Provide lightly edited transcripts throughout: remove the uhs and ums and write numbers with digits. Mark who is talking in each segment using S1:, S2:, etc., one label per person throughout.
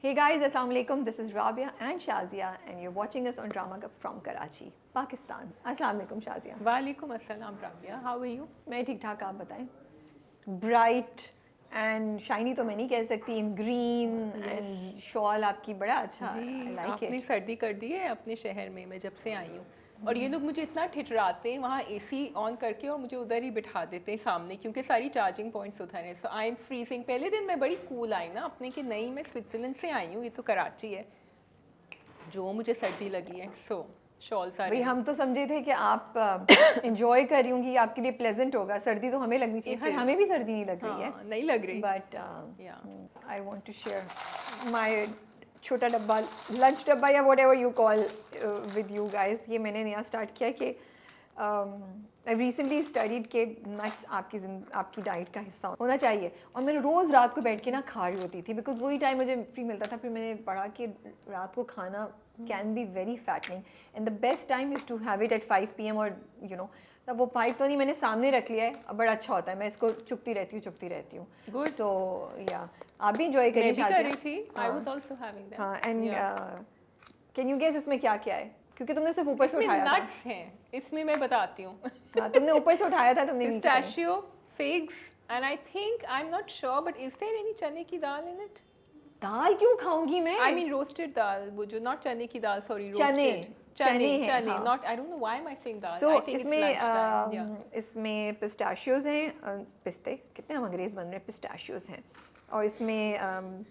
S1: Hey guys, Assalamu alaikum. This is Rabia and Shazia, and you're watching us on Drama Cup from Karachi, Pakistan. Assalamu alaikum, Shazia.
S2: वालेकुम अस्सलाम Rabia, how are you?
S1: मैं ठीक ठाक, आप बताएं. Bright and shiny तो मैं नहीं कह सकती, इन ग्रीन एंड शॉल आपकी बड़ा अच्छा,
S2: जी,
S1: लाइक
S2: आपने
S1: इट.
S2: सर्दी कर दी है अपने शहर में, मैं जब से आई हूँ। और ये लोग मुझे इतना ठिठराते हैं वहाँ एसी ऑन करके और मुझे उधर ही बिठा देते हैं सामने, क्योंकि सारी चार्जिंग पॉइंट्स उधर हैं। सो आई एम फ्रीजिंग। पहले दिन मैं बड़ी कूल आई ना अपने कि नहीं मैं स्विट्ज़रलैंड से आई हूँ, ये तो कराची है, जो मुझे सर्दी लगी है। सो शॉल सारी
S1: भाई हम तो समझे थे कि आप एंजॉय कर रही होंगी, आपके लिए प्लेजेंट होगा. सर्दी तो हमें लगनी चाहिए, खैर हमें भी सर्दी नहीं लग रही है.
S2: हाँ, नहीं लग रही।
S1: But
S2: Yeah.
S1: I want to share my छोटा डब्बा, लंच डब्बा या whatever you call with you guys. ये मैंने नया स्टार्ट किया कि आई रिसेंटली स्टडीड के नट्स आपकी डाइट का हिस्सा होना चाहिए. और मैंने रोज़ रात को बैठ के ना खा रही होती थी, बिकॉज वही टाइम मुझे फ्री मिलता था. फिर मैंने पढ़ा कि रात को खाना can be very fattening and the best time is to have it at 5 PM. और यू नो तब वो 5 तो नहीं, मैंने सामने रख लिया है, अब बड़ा अच्छा होता है. मैं इसको चुकती रहती हूँ.
S2: Good.
S1: सो या आप भी इंजॉय
S2: मैं
S1: करिए.
S2: भी कर रही थी, I was also having that.
S1: हाँ, एंड कैन यू गेस इसमें क्या क्या है, क्योंकि तुमने सिर्फ ऊपर से उठाया था.
S2: नट्स हैं इसमें, मैं बताती हूँ।
S1: हाँ, तुमने ऊपर से उठाया था, तुमने नीचे नहीं.
S2: Pistachio, figs, and I think I'm not sure, but is there any चने की दाल in it?
S1: दाल क्यों खाऊंगी मैं?
S2: I mean roasted दाल, वो जो not चने की दाल, sorry,
S1: चने,
S2: roasted.
S1: चने हैं,
S2: चने,
S1: हाँ.
S2: not I don't know why am I saying dal.
S1: So,
S2: I think it's
S1: इसमें
S2: lunchtime. Yeah.
S1: इसमें पिस्ताशियोज हैं, पिस्ते कितने हम अंग्रेज बन रहे हैं, पिस्ताशियोज हैं. और इसमें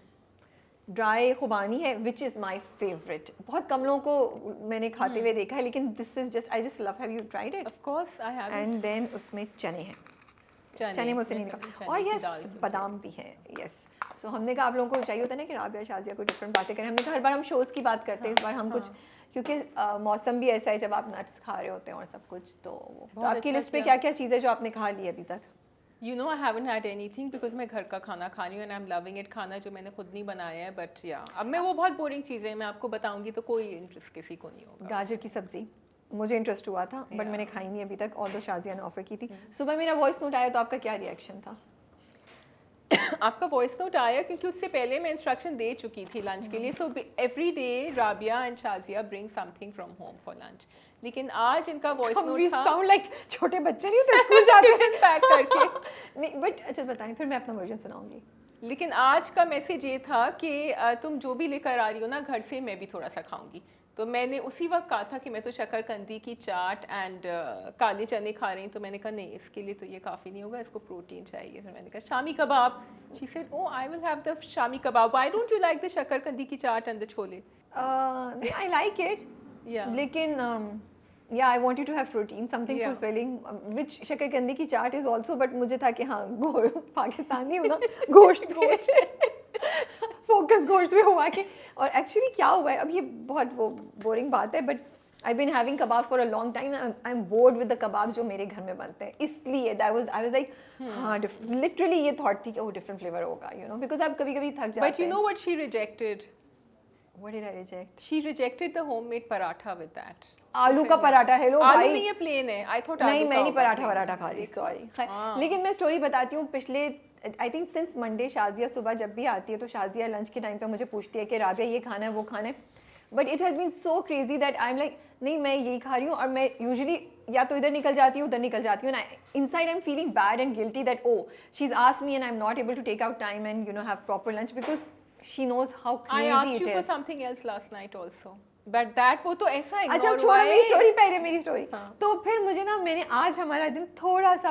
S1: ड्राई खुबानी है, विच इज़ माई फेवरेट. बहुत कम लोगों को मैंने खाते हुए देखा है, लेकिन this is just I just love. Have you tried it?
S2: Of course I have.
S1: And then उसमें चने हैं. चने मुझसे नहीं निकल. और
S2: की
S1: यस,
S2: दाल।
S1: बादाम भी है. यस. सो हमने कहा आप लोगों को चाहिए होता है ना कि राबिया शाजिया को डिफरेंट बातें करें. हमने कहा हर बार हम शोज़ की बात करते हैं, इस बार हम कुछ, क्योंकि मौसम भी ऐसा है जब आप नट्स खा रहे होते हैं और सब कुछ. तो आपकी
S2: अच्छा
S1: लिस्ट पे
S2: किया।
S1: क्या क्या चीज़ें जो आपने खा ली अभी तक?
S2: You know I haven't had anything because मैं घर का खाना खा रही हूँ and I'm loving it. खाना जो मैंने खुद नहीं बनाया है, but yeah, अब मैं वो बहुत बोरिंग चीज़ें मैं आपको बताऊंगी तो कोई इंटरेस्ट किसी को नहीं होगा.
S1: गाजर की सब्जी मुझे इंटरेस्ट हुआ था, बट मैंने खाई नहीं अभी तक, ऑल्दो शाजिया ने ऑफर की थी. सुबह मेरा वॉइस नोट आया तो आपका क्या रिएक्शन था?
S2: आपका वॉइस नोट आया क्योंकि उससे पहले मैं इंस्ट्रक्शन दे चुकी थी लंच के लिए. So every day Rabia and Shazia bring something from home for lunch. लेकिन आज इनका वॉइस नोट था,
S1: साउंड लाइक छोटे बच्चे नहीं होते स्कूल जाते हैं
S2: पैक करके.
S1: नहीं, बट अच्छा बताएं, फिर मैं अपना वर्जन सुनाऊंगी.
S2: लेकिन आज का मैसेज ये था कि तुम जो भी लेकर आ रही हो ना घर से, मैं भी थोड़ा सा खाऊंगी. तो मैंने उसी वक्त कहा था कि मैं तो शकरकंदी की चाट एंड काले चने खा रही हूँ. तो मैंने कहा नहीं, इसके लिए तो ये काफ़ी नहीं होगा, इसको प्रोटीन चाहिए. फिर मैंने कहा shami kebab. She said oh I will have the shami kebab. Why don't you like the shakarkandi की chaat and the chole?
S1: I like it,
S2: Yeah.
S1: लेकिन yeah I wanted to have protein, something
S2: Yeah.
S1: Fulfilling, which shakarkandi की chaat is also. But मुझे था कि हाँ पाकिस्तानी हूँ ना, गोश्त फोकस गोश्त पे हुआ कि. और एक्चुअली क्या हुआ है, अब ये बहुत वो बोरिंग बात है, but I been having kebab for a long time. I am bored with the kebab जो मेरे घर में बनते हैं, इसलिए आई वाज लाइक हाँ, लिटरली ये थॉट थी कि वो डिफरेंट फ्लेवर होगा, यू नो, बिकॉज आप कभी कभी थक जाते हैं.
S2: But you know what she rejected?
S1: What did I reject?
S2: She rejected the homemade paratha with that.
S1: आलू का पराठा. हेलो
S2: आलू
S1: भाई,
S2: नहीं, ये प्लेन है. I thought
S1: नहीं
S2: आलू
S1: मैं
S2: का
S1: नहीं
S2: होगा
S1: पराठा
S2: plain.
S1: वराठा खा रही, सॉरी.
S2: हाँ.
S1: लेकिन मैं स्टोरी बताती हूँ. पिछले I think since Monday Shazia सुबह जब भी आती है तो शाजिया लंच के टाइम पे मुझे पूछती है कि राबिया ये खाना है वो खाना है. But it has been so crazy that I am like नहीं मैं यही खा रही हूँ. और मैं यूजुअली या तो इधर निकल जाती हूँ उधर निकल जाती हूँ. Inside I am feeling bad and guilty that oh she is asked me and I am not able to take out time and you know have proper lunch because she knows how
S2: I
S1: crazy
S2: asked
S1: it
S2: you for
S1: is.
S2: something else last night also. But that वो तो ऐसा
S1: अच्छा
S2: ignore
S1: छोड़ो
S2: हुआ
S1: मेरी
S2: है.
S1: Story, पहले मेरी स्टोरी.
S2: हाँ.
S1: तो फिर मुझे ना, मैंने आज हमारा दिन थोड़ा सा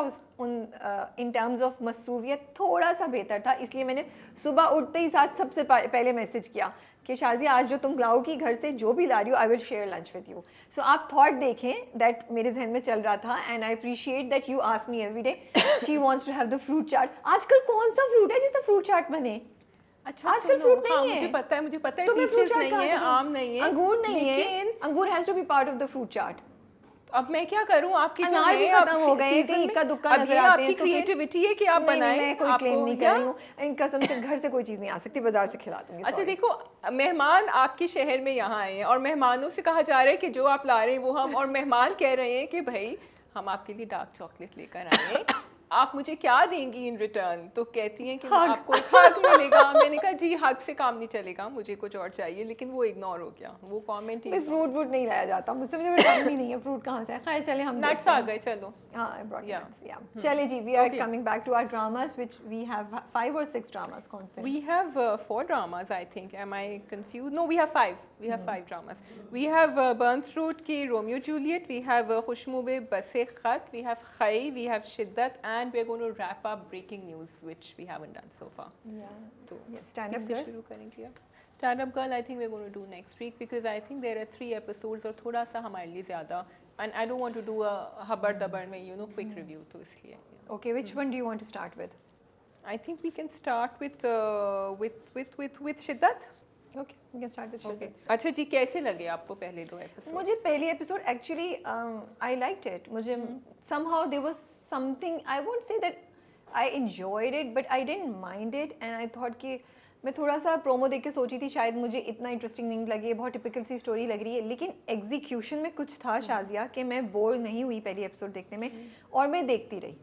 S1: इन टर्म्स ऑफ मसरूफियत थोड़ा सा बेहतर था, इसलिए मैंने सुबह उठते ही साथ सबसे पहले मैसेज किया कि शाजिया आज जो तुम लाओगी घर से जो भी ला रही हो, I will share lunch with you. So आप थॉट देखें दैट मेरे जहन में चल रहा था and I appreciate that you ask me every day she wants to have the fruit chaat. आजकल कौन सा फ्रूट है जिसका फ्रूट चाट बने?
S2: अच्छा
S1: आजकल
S2: सुनो,
S1: fruit नहीं
S2: हाँ,
S1: है.
S2: मुझे पता है
S1: तो मैं fruit
S2: पीचेस
S1: चाट
S2: नहीं
S1: कहाँ
S2: है,
S1: से दूँ?
S2: आम नहीं है,
S1: अंगूर नहीं
S2: लेकिन
S1: है. Angoor has to be part of the fruit chaat.
S2: अब मैं क्या करूं, आपकी जो
S1: अनार भी
S2: है
S1: खत्म हो गए, कहीं इक्का दुक्का नजर आते हैं.
S2: आपकी
S1: तो फिर-
S2: क्रिएटिविटी है कि आप
S1: नहीं,
S2: बनाएं.
S1: मैं कोई क्लेम नहीं कर रही हूँ. इन कसम से घर से कोई चीज़ नहीं आ सकती, बाजार से खिला दूंगी.
S2: अच्छा
S1: sorry.
S2: देखो, मेहमान आपके शहर में यहाँ आए हैं और मेहमानों से कहा जा रहा है कि जो आप ला रहे हैं वो हम, और मेहमान कह रहे हैं कि भाई हम आपके लिए डार्क चॉकलेट लेकर आए हैं आप मुझे क्या देंगी इन रिटर्न? तो कहती हैं कि आपको हक मिलेगा। मैंने कहा जी हक से काम नहीं चलेगा, मुझे कुछ और चाहिए, लेकिन वो इग्नोर हो गया, वो कमेंट ही।
S1: फ्रूट वूट नहीं लाया जाता मुझसे, मुझे टाइम ही नहीं है, फ्रूट कहाँ से है। खैर चले हम
S2: नट्स आ गए, चलो।
S1: हाँ, I brought
S2: Yeah.
S1: nuts, yeah. चले जी, we are
S2: Okay.
S1: coming back to our dramas, which we have 5 or 6 dramas. कौन से?
S2: We have 4 dramas, I think. Am I confused? No, we have 5. We have 5 dramas. We have Burnstrude ki Romeo Juliet. We have Khushmube Base Khat. We have Khai. We have Shiddat, and we're going to wrap up breaking news, which we haven't done so far.
S1: Yeah.
S2: So,
S1: Yes, stand up
S2: किससे
S1: girl.
S2: शुरू करेंगे अब? Stand up girl, I think we're going to do next week because I think there are 3 episodes और थोड़ा सा हमारे लिए ज़्यादा. And I don't want to do a हबर दबर में, you know, quick review, तो इसलिए. Yeah.
S1: Okay, which one do you want to start with?
S2: I think we can start with Shiddat.
S1: Okay, we can start with
S2: Okay.
S1: Shiddat.
S2: अच्छा जी, कैसे लगे आपको पहले 2 episode?
S1: मुझे पहली episode actually I liked it. मुझे somehow there was something, I won't say that I enjoyed it, but I didn't mind it, and I thought कि मैं थोड़ा सा प्रोमो देख के सोची थी शायद मुझे इतना इंटरेस्टिंग नहीं लगे, बहुत टिपिकल सी स्टोरी लग रही है, लेकिन एग्जीक्यूशन में कुछ था शाजिया कि मैं बोर नहीं हुई पहली एपिसोड देखने में, और मैं देखती रही.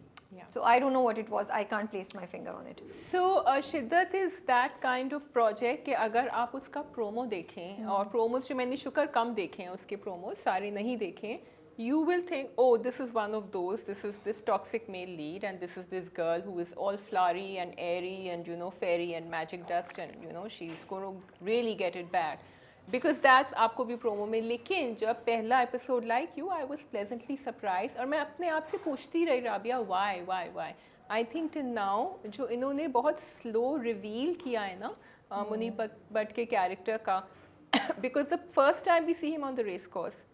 S1: So I don't know what it was. I can't place my finger on it.
S2: So Shiddat is that kind of project कि अगर आप उसका प्रोमो देखें, और प्रोमोज जो मैंने शुक्र कम देखे हैं उसके प्रोमोज, सारे नहीं देखे, you will think, oh, this is one of those, this is this toxic male lead, and this is this girl who is all flowery and airy and, you know, fairy and magic dust, and, you know, she's going to really get it back. Because that's आपको भी promo में. लेकिन जब पहला episode like you, I was pleasantly surprise, और मैं अपने आप से पूछती रही Rabia, why I think till now जो इन्होंने बहुत स्लो रिवील किया है ना मुनी भट्ट के कैरेक्टर का, because the first time we see him on the race course,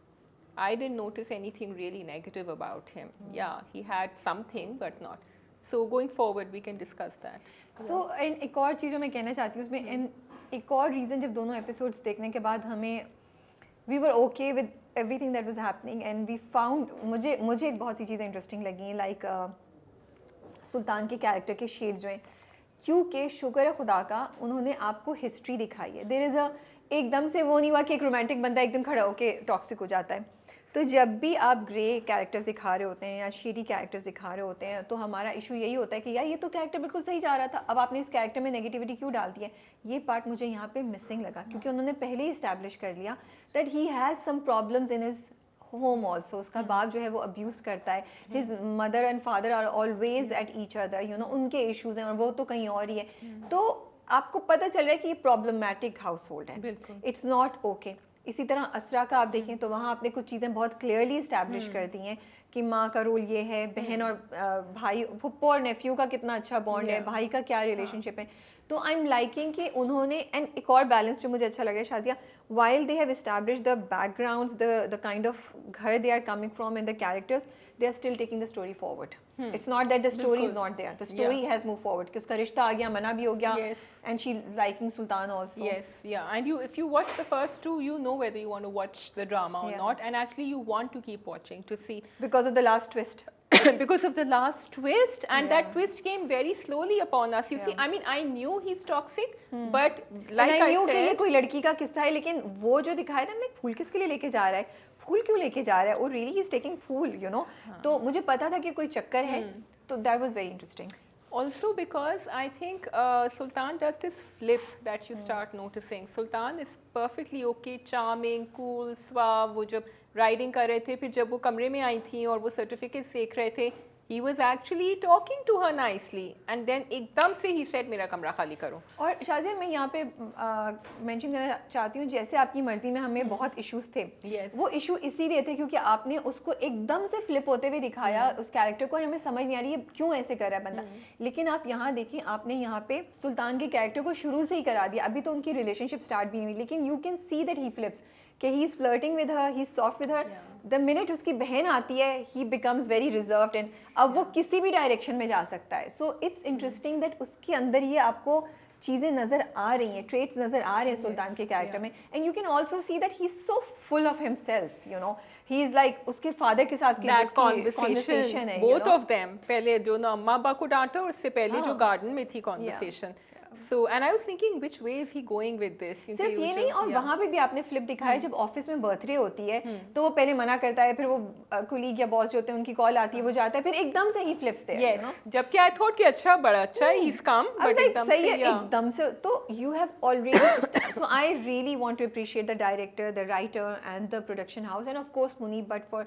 S2: I didn't notice anything really negative about him. Yeah, he had something, but not. So going forward, we can discuss that.
S1: So एक और चीज़ जो मैं कहना चाहती हूँ उसमें, एक और रीज़न, जब दोनों एपिसोड्स देखने के बाद हमें we were okay with everything that was happening, and we found, मुझे एक बहुत सी चीज़ें इंटरेस्टिंग लगी, लाइक सुल्तान के कैरेक्टर के शेड्स जो हैं, क्योंकि शुक्र है खुदा का उन्होंने आपको हिस्ट्री दिखाई है. देयर इज़ एकदम से वो नहीं हुआ कि एक रोमांटिक बंदा एकदम खड़ा होकर टॉक्सिक हो जाता है. तो जब भी आप ग्रे कैरेक्टर्स दिखा रहे होते हैं या शेडी कैरेक्टर्स दिखा रहे होते हैं, तो हमारा इशू यही होता है कि यार ये तो कैरेक्टर बिल्कुल सही जा रहा था, अब आपने इस कैरेक्टर में नेगेटिविटी क्यों डाल दी है. ये पार्ट मुझे यहाँ पे मिसिंग लगा, क्योंकि उन्होंने पहले ही इस्टेब्लिश कर लिया that he has some problems in his home also. उसका बाप जो है वो अब्यूज़ करता है, his mother and father are always at each other, you know, उनके इशूज़ हैं और वो तो कहीं और ही है. तो आपको पता चल रहा है कि ये प्रॉब्लमैटिक हाउस होल्ड है, इट्स नॉट ओके. इसी तरह असरा का आप देखें तो वहाँ आपने कुछ चीज़ें बहुत क्लियरली इस्टेब्लिश कर दी हैं कि माँ का रोल ये है, बहन और भाई, फुप्पो और नेफ्यू का कितना अच्छा बॉन्ड है, भाई का क्या रिलेशनशिप है. तो आई एम लाइकिंग कि उन्होंने, एंड एक और बैलेंस जो मुझे अच्छा लगा है Shazia, while they have established the backgrounds, the kind of घर they are coming from and the characters, they are still taking the story forward. It's not that the story is not there. The story has moved forward. कि उसका रिश्ता आ गया, मना भी हो गया, and she liking Sultan also.
S2: Yes, yeah. And if you watch the first 2, you know whether you want to watch the drama or not, and actually you want to keep watching to see.
S1: Because of the last twist.
S2: Because of the last twist, and that twist came very slowly upon us. You see, I mean, I knew he's toxic, but like I
S1: knew
S2: said,
S1: कि ये कोई लड़की का किस्सा है, लेकिन वो जो दिखाया था, हमने फूल किसके लिए लेके जा रहा है, फूल क्यों लेके जा रहा है, और really he's taking fool, you know. तो मुझे पता था कि कोई चक्कर है, तो that was very interesting.
S2: Also because I think Sultan does this flip that you start noticing. Sultan is perfectly okay, charming, cool, suave. वो जब राइडिंग कर रहे थे, फिर जब वो कमरे में आई थी और वो सर्टिफिकेट देख रहे थे, he was actually talking to her nicely, and then एकदम से he said मेरा कमरा खाली करो.
S1: और शाजिया मैं यहाँ पे मेंशन करना चाहती हूँ, जैसे आपकी मर्जी में हमें बहुत इश्यूज थे, वो इशू इसीलिए थे क्योंकि आपने उसको एकदम से फ्लिप होते हुए दिखाया, उस कैरेक्टर को हमें समझ नहीं आ रही है क्यों ऐसे कर रहा है बंदा. लेकिन आप यहाँ देखिए, आपने यहाँ पे सुल्तान के कैरेक्टर को शुरू से ही करा दिया, अभी तो उनकी रिलेशनशिप स्टार्ट भी नहीं हुई, लेकिन you can see that he flips, कि he is flirting with her, he is soft with her. The minute उसकी बहन आती है, he becomes very reserved, and अब वो किसी भी डायरेक्शन में जा सकता है. सो इट्स इंटरेस्टिंग दैट उसके अंदर ये आपको चीज़ें नज़र आ रही हैं, ट्रेट्स नज़र आ रहे हैं सुल्तान के कैरेक्टर में. And you can also see that he is so full of himself, you know, he is like उसके फादर के साथ की
S2: कॉन्वर्सेशन, बोथ ऑफ देम, पहले जो ना अम्मा अब्बा को डांटा और उससे पहले जो गार्डन में थी conversation, So and I was thinking which way is he going with this?
S1: सिर्फ ये नहीं, और वहाँ पे भी आपने फ्लिप दिखाया जब ऑफिस में बर्थडे होती है तो वो पहले मना करता है, फिर वो कुलीग या बॉस जो होते हैं उनकी कॉल आती है, वो जाता है, फिर एकदम से ही फ्लिप्स देयर,
S2: yes, जबकि I thought कि अच्छा बड़ा अच्छा है, he's calm, but एकदम
S1: सही
S2: से
S1: है, एकदम से तो you have already so I really want to appreciate the director, the writer and the production house and of course Muneeb Bhatt for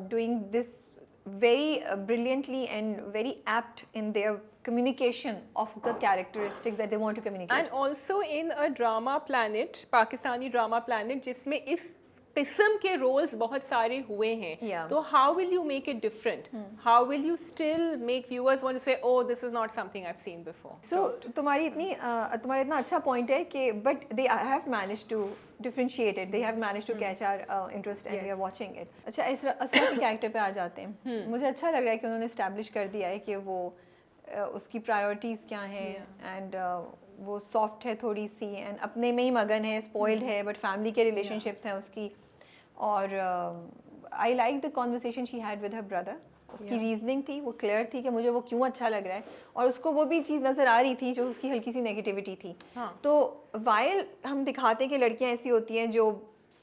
S1: doing this very brilliantly and very apt in their communication of the characteristics that they want to communicate.
S2: and also in a drama planet, Pakistani drama planet, जिसमें इस किस्म के roles बहुत सारे हुए हैं,
S1: Yeah.
S2: तो how will you make it different? How will you still make viewers want to say, oh, this is not something I've seen before?
S1: So तुम्हारा इतना अच्छा point है कि but they have managed to differentiate it, they have managed to catch our interest and we are
S2: Yes.
S1: watching it. अच्छा, असरा के character पे आ जाते हैं. मुझे अच्छा लग रहा है कि उन्होंने establish कर दिया है कि वो उसकी प्रायोरिटीज़ क्या हैं एंड वो सॉफ्ट है थोड़ी सी एंड अपने में ही मगन है, स्पॉइल्ड है, बट फैमिली के रिलेशनशिप्स हैं उसकी. और आई like the conversation she had with her brother. उसकी रीजनिंग थी, वो क्लियर थी कि मुझे वो क्यों अच्छा लग रहा है, और उसको वो भी चीज़ नज़र आ रही थी जो उसकी हल्की सी नेगेटिविटी थी. तो वाइल हम दिखाते हैं कि लड़कियां ऐसी होती हैं जो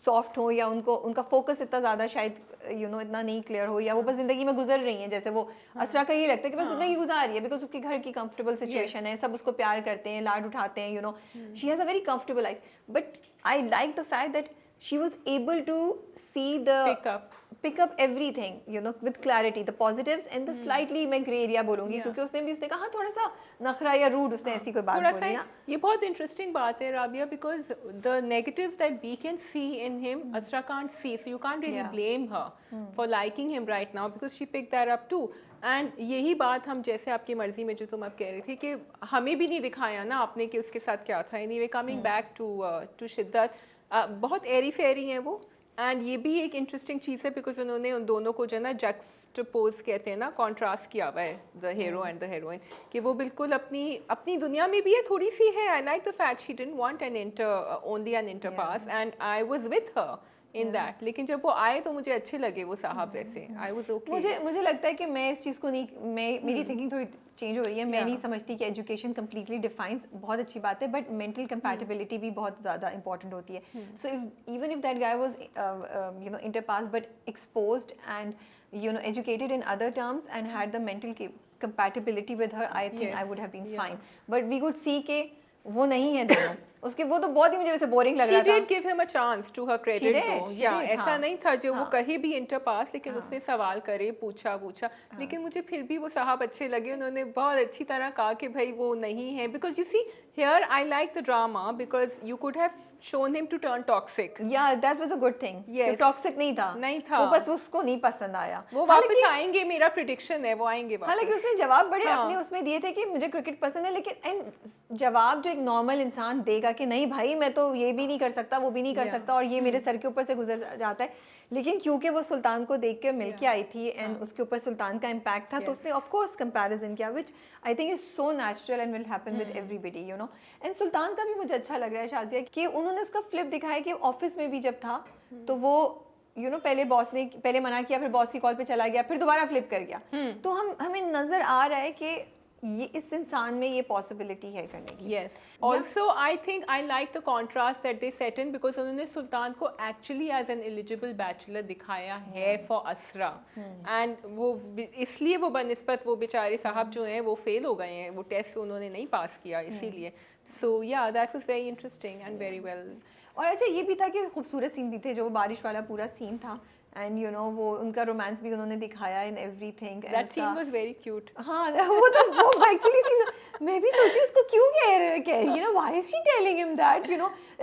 S1: सॉफ्ट हो या उनका फोकस इतना ज़्यादा शायद इतना नहीं क्लियर हो, या वो बस ज़िंदगी में गुजर रही हैं, जैसे वो असरा का ये लगता है कि बस ज़िंदगी गुजार रही है बिकॉज उसके घर की कंफर्टेबल सिचुएशन है, सब उसको प्यार करते हैं, लाड उठाते हैं, she has a very comfortable life. But I like the fact that she was able to see the pick up everything with clarity, the positives and the slightly मैं grey area बोलूँगी क्योंकि उसने कहा थोड़ा सा नखरा या रूड उसने ऐसी कोई बात बोली ना.
S2: ये बहुत इंटरेस्टिंग बात है Rabia, because the negatives that we can see in him, Asra can't see, so you can't really blame her for liking him right now because she picked that up too. And यही बात हम जैसे आपकी मर्जी में जो तुम अब कह रही थी कि हमें भी नहीं दिखाया ना आपने कि उसके साथ क्या था. Anyway, coming back to शिद्दत, बहुत एरी फेरी है वो. एंड ये भी एक इंटरेस्टिंग चीज़ है बिकॉज उन्होंने उन दोनों को जो है ना जक्सटपोज कहते हैं ना, कॉन्ट्रास्ट किया हुआ है, the hero and the heroine, कि वो बिल्कुल अपनी दुनिया में भी है, थोड़ी सी है. आई like the fact she didn't want an inter, only an inter pass, and I was with her in that. लेकिन जब वो आए तो मुझे अच्छे लगे वो साहब वैसे. I was okay.
S1: मुझे लगता है कि मैं इस चीज़ को नहीं, मेरी थिंकिंग थोड़ी चेंज हो रही है. मैं नहीं समझती कि एजुकेशन कम्प्लीटली डिफाइंस, बहुत अच्छी बात है, बट मेंटल कंपैटिबिलिटी भी बहुत ज़्यादा इंपॉर्टेंट होती है. So even if that guy was inter pass but exposed and educated in other terms and had the mental compatibility with her, I think I would have been fine. But we could see के वो नहीं है दोनों. उसके वो तो बहुत ही मुझे वैसे बोरिंग लग रहा था.
S2: She did give him a chance to her credit though. Yeah, ऐसा नहीं था जो वो कहीं भी इंटर पास, लेकिन उसने सवाल करे, पूछा. लेकिन मुझे फिर भी वो साहब अच्छे लगे. उन्होंने बहुत अच्छी तरह कहा कि भाई वो नहीं है. Because you see here I like the drama because you could have shown him to turn toxic.
S1: Yeah, that was a good thing.
S2: Yes.
S1: Toxic नहीं था.
S2: वो
S1: बस उसको नहीं पसंद आया.
S2: वो वापस आएंगे, मेरा प्रेडिक्शन है वो आएंगे वापस.
S1: हालांकि उसने जवाब बड़े अपने उसमें दिए थे कि मुझे क्रिकेट पसंद है, लेकिन एंड जवाब जो एक नॉर्मल इंसान देगा कि नहीं भाई मैं तो ये भी नहीं कर सकता, वो भी नहीं कर सकता, और ये मेरे सर के ऊपर से गुजर जाता है. लेकिन क्योंकि वो सुल्तान को देख के मिल के आई थी एंड उसके ऊपर सुल्तान का इम्पैक्ट था, तो उसने ऑफ कोर्स कंपैरिजन किया, which I think is so natural and will happen with everybody. And Sultan का भी मुझे अच्छा लग रहा है शाजिया कि उन्होंने उसका फ्लिप दिखाया कि ऑफिस में भी जब था तो वो पहले बॉस ने पहले मना किया, फिर बॉस की कॉल पे चला गया, फिर दोबारा फ्लिप कर गया. तो हमें नजर आ रहा है कि ये इस इंसान में ये पॉसिबिलिटी है करने की.
S2: Yes. Also, I think I like the contrast that they set in because उन्होंने सुल्तान को actually as an eligible bachelor दिखाया है for असरा, and वो इसलिए वो बनिस्बत वो बेचारे साहब जो हैं वो फेल हो गए हैं, वो टेस्ट उन्होंने नहीं पास किया इसीलिए. So yeah, that was very interesting and very well.
S1: और अच्छा ये भी था कि खूबसूरत सीन भी थे, जो बारिश वाला पूरा सीन था, एंड वो उनका रोमांस भी उन्होंने दिखाया in everything.
S2: That scene was very cute.
S1: हाँ वो एक्चुअली सीन मैं भी सोची उसको क्यों कह why is she telling him that,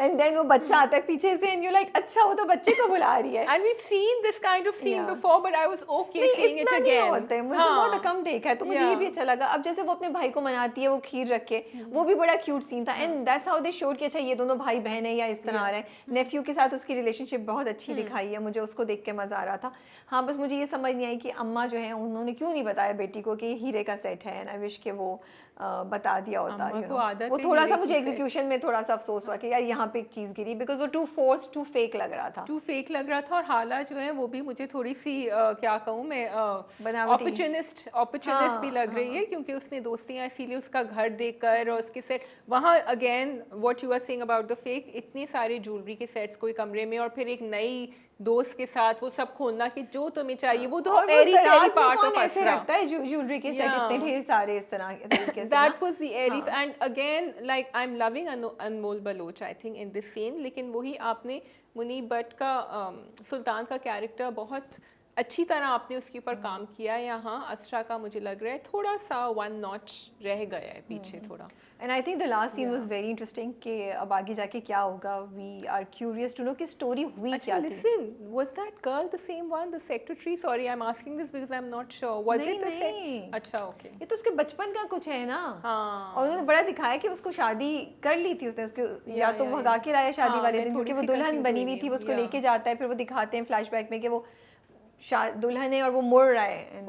S1: and then वो बच्चा आता है पीछे से and you're like अच्छा वो तो बच्चे को बुला रही है.
S2: And we've seen this kind of scene before, but I was okay seeing it again.
S1: होता है, मुझे बहुत कम देखा है, तो मुझे ये भी अच्छा लगा. अब जैसे वो अपने भाई को मनाती है, वो खीर रख के, वो भी बड़ा क्यूट सीन था, and that's how they showed कि अच्छा ये दोनों भाई बहन है या इस तरह आ रहे हैं. नेफ्यू के साथ उसकी रिलेशनशिप बहुत अच्छी दिखाई है, मुझे उसको देख के मजा आ रहा था. हाँ बस मुझे ये समझ नहीं आई कि अम्मा जो है उन्होंने क्यों नहीं बताया बेटी को कि हीरे का सेट है, एंड आई विश कि वो बता दिया होता. वो थोड़ा सा मुझे एग्जीक्यूशन में थोड़ा सा अफसोस हुआ कि यार यहाँ वहाँ पे एक चीज़ गिरी बिकॉज वो टू फोर्स टू फेक लग रहा था.
S2: टू फेक लग रहा था और हाला जो है वो भी मुझे थोड़ी सी क्या कहूँ मैं
S1: बनावटी.
S2: ऑपर्चुनिस्ट भी लग रही है क्योंकि उसने दोस्तियाँ इसीलिए उसका घर देकर और उसके सेट वहाँ again what you are saying about the fake इतने सारे ज्वेलरी के सेट्स कोई कमरे में और फिर एक नई दोस्त के साथ वो सब खोलना कि जो तुम्हें चाहिए वो तो एरी पार्ट ऑफ
S1: ऐसे रखता है ज्वेलरी के सेट इतने ढेर सारे इस तरह तरीके से.
S2: That was the airy and again like I'm loving Anmol Baloch I think in this scene लेकिन वही आपने मुनीब भट्ट का सुल्तान का कैरेक्टर बहुत अच्छी तरह आपने उसके ऊपर काम किया. यहाँ असरा का मुझे लग रहा है थोड़ा सा वन नॉच रह गया है पीछे थोड़ा.
S1: And I think the last scene was very interesting कि अब आगे जाके क्या होगा. We are curious to know कि story हुई क्या थी.
S2: Listen, was that girl the same one, the secretary? Sorry, I'm asking this because I'm not sure. Was it the same? अच्छा, okay.
S1: ये तो उसके बचपन का कुछ है ना.
S2: हाँ.
S1: और उन्होंने बड़ा दिखाया कि उसको शादी कर ली थी उसने उसके या तो भगा के लाया शादी वाले दिन क्योंकि वो दुल्हन बनी हुई थी वो उसको लेके जाता है फिर वो दिखाते हैं फ्लैशबैक में कि वो दुल्हन है और वो मुड़ रहा है.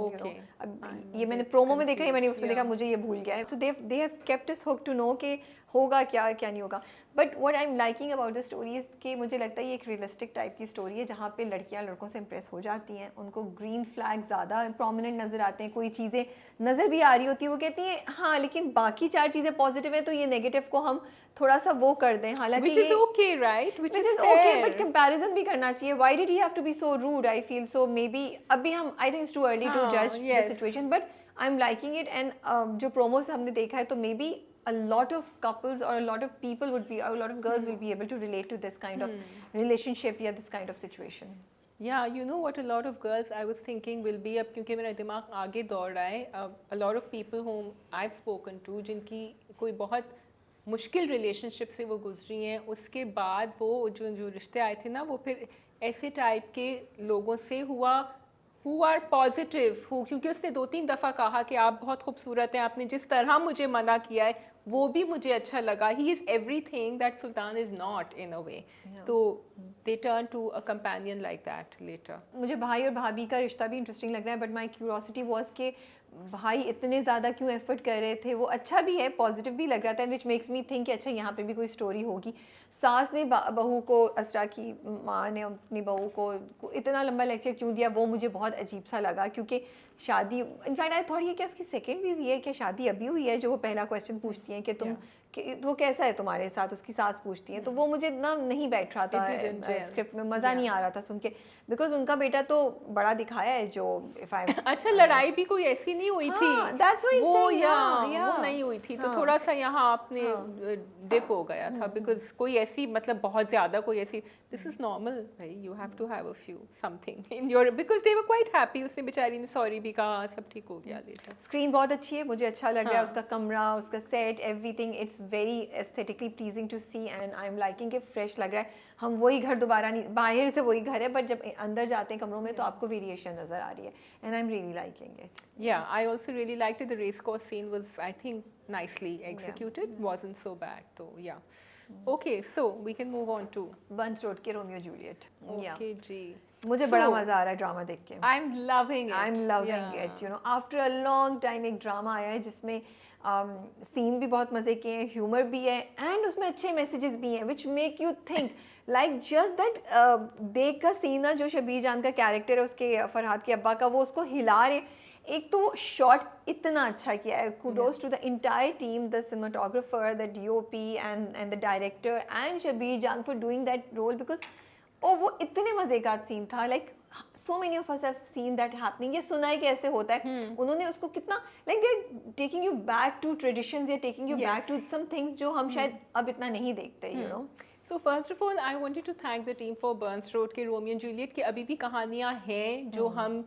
S1: अब ये मैंने प्रोमो में देखा है मैंने उसमें देखा मुझे ये भूल गया है. So they have kept us hook to know कि होगा क्या क्या नहीं होगा. But what I am liking about the story is कि मुझे लगता है ये एक रियलिस्टिक टाइप की स्टोरी है जहाँ पे लड़कियाँ लड़कों से इम्प्रेस हो जाती हैं. उनको ग्रीन फ्लैग ज़्यादा प्रोमिनेंट नज़र आते हैं. कोई चीज़ें नज़र भी आ रही होती है वो कहती हैं हाँ लेकिन बाकी 4 चीज़ें पॉजिटिव हैं तो ये नेगेटिव को हम थोड़ा सा वो कर दें. हालांकि
S2: which is okay, right? Which is
S1: okay, but comparison भी करना चाहिए. Why did he have to be so rude? I feel so maybe अभी हम I think it's too early to judge the situation, but I'm liking it and जो promos हमने देखा है तो maybe a lot of couples or a lot of people would be, a lot of girls will be able to relate to this kind of relationship या this kind of situation.
S2: Yeah, you know what a lot of girls I was thinking will be अब क्योंकि मेरा दिमाग आगे दौड़ रहा है a lot of people whom I've spoken to जिनकी कोई बहुत मुश्किल रिलेशनशिप से वो गुजरी हैं उसके बाद वो जो रिश्ते आए थे ना वो फिर ऐसे टाइप के लोगों से हुआ who are positive who क्योंकि उसने 2-3 दफ़ा कहा कि आप बहुत खूबसूरत हैं आपने जिस तरह मुझे मना किया है वो भी मुझे अच्छा लगा. He is everything that Sultan is not in a way. तो they turn to a companion like that later.
S1: मुझे भाई और भाभी का रिश्ता भी इंटरेस्टिंग लग रहा है बट माई क्यूरोसिटी वॉज कि भाई इतने ज़्यादा क्यों एफर्ट कर रहे थे. वो अच्छा भी है पॉजिटिव भी लग रहा था विच मेक्स मी थिंक कि अच्छा यहाँ पे भी कोई स्टोरी होगी. सास ने बहू को असरा की माँ ने अपनी बहू को इतना लंबा लेक्चर क्यों दिया वो मुझे बहुत अजीब सा लगा क्योंकि शादी इनफैक्ट आई थॉट ये क्या उसकी सेकंड बीवी है क्या शादी अभी हुई है जो वो पहला क्वेश्चन पूछती हैं कि तुम वो कैसा है तुम्हारे साथ उसकी सास पूछती हैं तो वो मुझे ना नहीं बैठ रहा था स्क्रिप्ट में मज़ा नहीं आ रहा था सुन के बिकॉज उनका बेटा तो बड़ा दिखाया है जो इफ आई
S2: अच्छा लड़ाई भी कोई ऐसी नहीं हुई थी वो नहीं हुई थी तो थोड़ा सा यहाँ आपने डिप हो गया था बिकॉज कोई ऐसी मतलब बहुत ज़्यादा कोई ऐसी दिस इज़ नॉर्मल भाई you have to have a few something in your because they were quite happy उसने बेचारी ने सॉरी भी कहा सब ठीक हो गया लेटर.
S1: स्क्रीन बहुत अच्छी है मुझे अच्छा लग रहा है उसका कमरा उसका set everything it's very aesthetically pleasing to see and I am liking it fresh लग रहा है. हम वही घर दोबारा नहीं बाहर से वही घर है बट जब अंदर जाते हैं कमरों में तो आपको वेरिएशन नज़र आ रही है and I am really liking it.
S2: Yeah I also really liked it. The race course scene was I think nicely executed wasn't so bad so yeah okay so we can move on to
S1: Burns Road के Romeo Juliet.
S2: okay जी
S1: मुझे बड़ा मजा आ रहा है drama देख के.
S2: I'm loving
S1: it you know after a long time एक ड्रामा आया है जिसमें सीन भी बहुत मज़े के हैं ह्यूमर भी है एंड उसमें अच्छे मैसेजेस भी हैं which make you think like just that देख का सीन ना जो शबीर जान का कैरेक्टर है उसके फरहाद के अब्बा का वो उसको हिला रहे एक तो वो शॉट इतना अच्छा किया है. Kudos to the entire team the cinematographer the DOP and the director and Shabir Jan for doing that role because वो इतने मज़े का सीन था like so many of us have seen that happening. ये सुना है कि ऐसे होता है. उन्होंने उसको कितना like they're taking you back to traditions, they're taking you back to some things जो हम शायद अब इतना नहीं देखते, you know.
S2: So first of all, I wanted to thank the team for Burns Road के रोमियो एंड जूलियट की अभी भी कहानियाँ हैं जो हम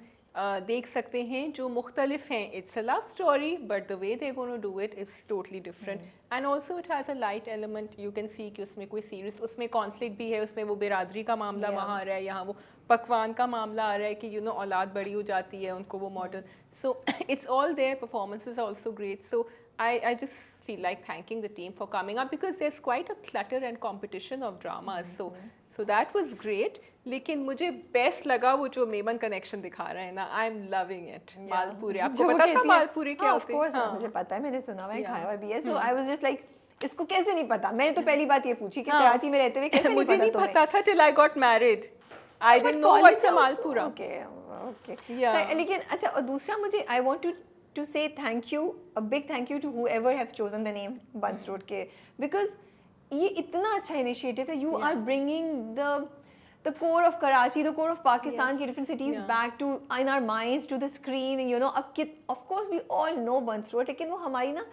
S2: देख सकते हैं जो मुख्तलिफ हैं. It's a love story but the way they gonna do it is totally different and also it has a light element. You can सी कि उसमें कोई सीरियस उसमें कॉन्फ्लिक्ट भी है. उसमें वो बिरादरी का मामला वहाँ आ रहा है यहाँ वो पकवान का मामला आ रहा है कि औलाद बड़ी हो जाती है उनको वो model. So it's all there. Performance is also great. So I just feel like thanking the team for coming up because there's quite a clutter and competition of dramas. So that was great. लेकिन मुझे best लगा वो जो Memon connection दिखा रहे हैं ना. I am loving it. मालपुरे आपको पता था मालपुरे क्या होते हैं?
S1: मुझे पता है मैंने सुना हुआ है खाया हुआ भी है. सो आई वाज जस्ट लाइक इसको कैसे नहीं पता? मैंने तो पहली बात ये पूछी कि कराची में रहते हुए कैसे
S2: मुझे नहीं
S1: तुम्हें?
S2: पता था till I got married. I didn't know what's a malpura.
S1: Okay
S2: Yeah.
S1: लेकिन अच्छा, और दूसरा मुझे I want to say thank you, a big thank you to whoever have chosen the name Burns Road के, बिकॉज ये इतना अच्छा इनिशिएटिव है. You are bringing the core of Karachi, the core of Pakistan की different cities back to in our minds to the screen. You know, अब of course we all know Buns Road, लेकिन वो हमारी ना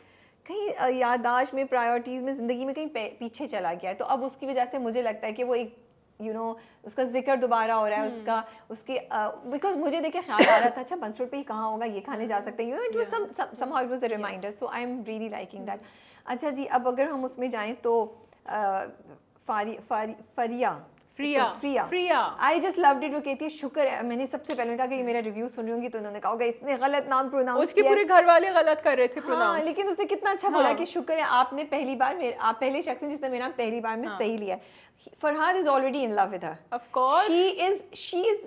S1: कहीं याददाश्त में, प्रायोरिटीज़ में, ज़िंदगी में कहीं पीछे चला गया है. तो अब उसकी वजह से मुझे लगता है कि वो एक उसका जिक्र दोबारा हो रहा है, उसके बिकॉज मुझे देखे ख्याल आ रहा था अच्छा बंस रोड पे ही कहाँ होगा, ये खाने जा सकते हैं. It was somehow it was a reminder, so I am really liking that. अच्छा जी, अब अगर हम उसमें जाएं तो Freya I just loved it. वो कहती है शुक्र है, मैंने सबसे पहले कहा कि मेरा रिव्यू सुन लूंगी तो उन्होंने कहा इतने गलत नाम प्रोनाउंस
S2: उसके पूरे घर वाले गलत कर रहे थे प्रोनाउंस.
S1: लेकिन उसने कितना अच्छा बोला कि शुक्र है आपने पहली बार आप पहले शख्स हैं जिसने मेरा पहली बार में सही लिया. Farhad is already in love with her.
S2: Of course.
S1: She is